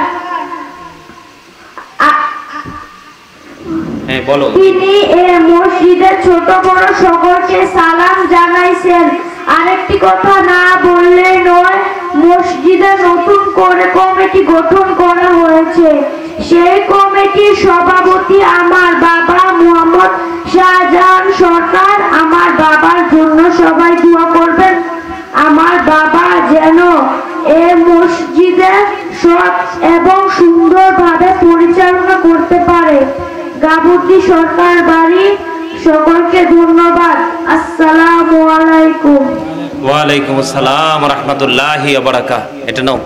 বলো। তিনি এই মসজিদের ছোট বড় সকলকে সালাম জানাইছেন। আরেকটি কথা না বললে নয়, মসজিদে নতুন করে কমিটি গঠন করা হয়েছে। সেই কমিটির সভাপতি আমার বাবা মোহাম্মদ শাহজাহান সরকার। আমার বাবার জন্য সবাই দোয়া করবেন, আমার বাবা যেন এই মসজিদে সৎ এবং সুন্দরভাবে পরিচালনা করতে পারে। গাবুদ্দি সরকার বাড়ি। সকলকে ধন্যবাদ। আসসালামু আলাইকুম। ওয়া আলাইকুম আসসালাম ওয়া রাহমাতুল্লাহি ওয়া বারাকাতুহু। এটা নাও,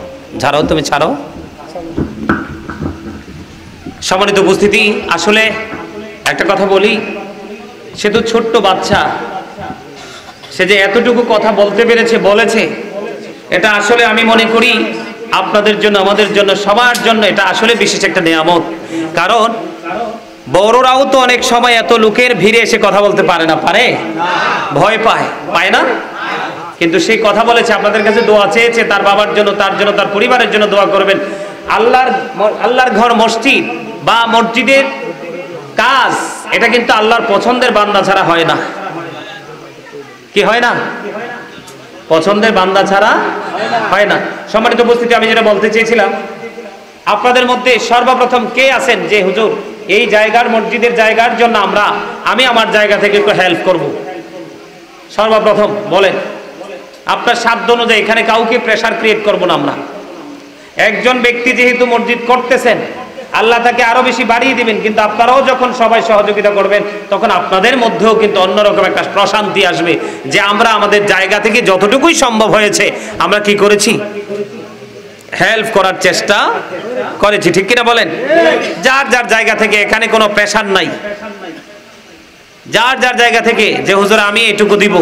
ছাড়ো, তুমি ছাড়ো। সম্মানিত উপস্থিতি, আসলে একটা কথা বলি, সে তো ছোট্ট বাচ্চা, সে যে এতটুকু কথা বলতে পেরেছে, বলেছে, এটা আসলে আমি মনে করি আপনাদের জন্য, আমাদের জন্য, সবার জন্য এটা আসলে বিশেষ একটা নিয়ামত। কারণ বড়রাও তো অনেক সময় এত লোকের ভিড়ে এসে কথা বলতে পারে না, পারে? ভয় পায় না? কিন্তু সেই কথা বলেছে, আপনাদের কাছে দোয়া চেয়েছে, তার বাবার জন্য, তার জন্য, তার পরিবারের জন্য দোয়া করবেন। আল্লাহর ঘর মসজিদ বা মসজিদের কাজ এটা কিন্তু আল্লাহর পছন্দের বান্দা ছাড়া হয় না। কি হয় না? পছন্দের বান্দা ছাড়া হয় না। সম্মানিত উপস্থিতি, আমি যেটা বলতে চেয়েছিলাম, আপনাদের মধ্যে সর্বপ্রথম কে আছেন যে হুজুর এই জায়গার, মসজিদের জায়গার জন্য আমি আমার জায়গা থেকে একটু হেল্প করব? সর্বপ্রথম বলেন। আপনার সাধ্য অনুযায়ী, এখানে কাউকে প্রেসার ক্রিয়েট করব না আমরা। একজন ব্যক্তি যেহেতু মসজিদ করতেছেন, আল্লাহ তাকে আরো বেশি বাড়িয়ে দিবেন, কিন্তু আপনারাও যখন সবাই সহযোগিতা করবেন তখন আপনাদের মধ্যেও কিন্তু অন্যরকম একটা প্রশান্তি আসবে যে আমরা আমাদের জায়গা থেকে যতটুকুই সম্ভব হয়েছে আমরা কি করেছি? হেল্প করার চেষ্টা করেছি। ঠিক কিনা বলেন? যার যার জায়গা থেকে, এখানে কোনো প্রেশার নাই। যার যার জায়গা থেকে যে হুজুর আমি এটুকু দিব,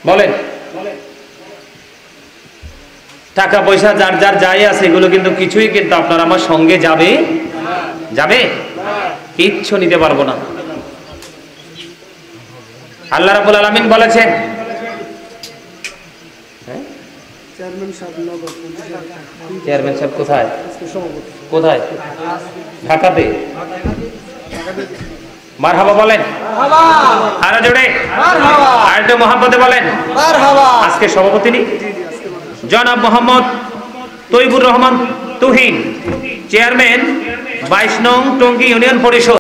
বলেন। টাকা পয়সা যার যার যাই আছে, এগুলো কিন্তু কিছুই কিন্তু আপনার আমার সঙ্গে যাবে কিচ্ছু নিতে পারবো না। আল্লাহ রাব্বুল আলামিন বলেছেন, চেয়ারম্যান সাহেব কোথায়? কোথায়? ঢাকাতে। মারহাবা বলেন, আরো জোরে, আর একটু মহাব্বতে বলেন। আজকে সভাপতি জনাব মোহাম্মদ তৈবুর রহমান তুহিন, চেয়ারম্যান 22 নং টঙ্গী ইউনিয়ন পরিষদ।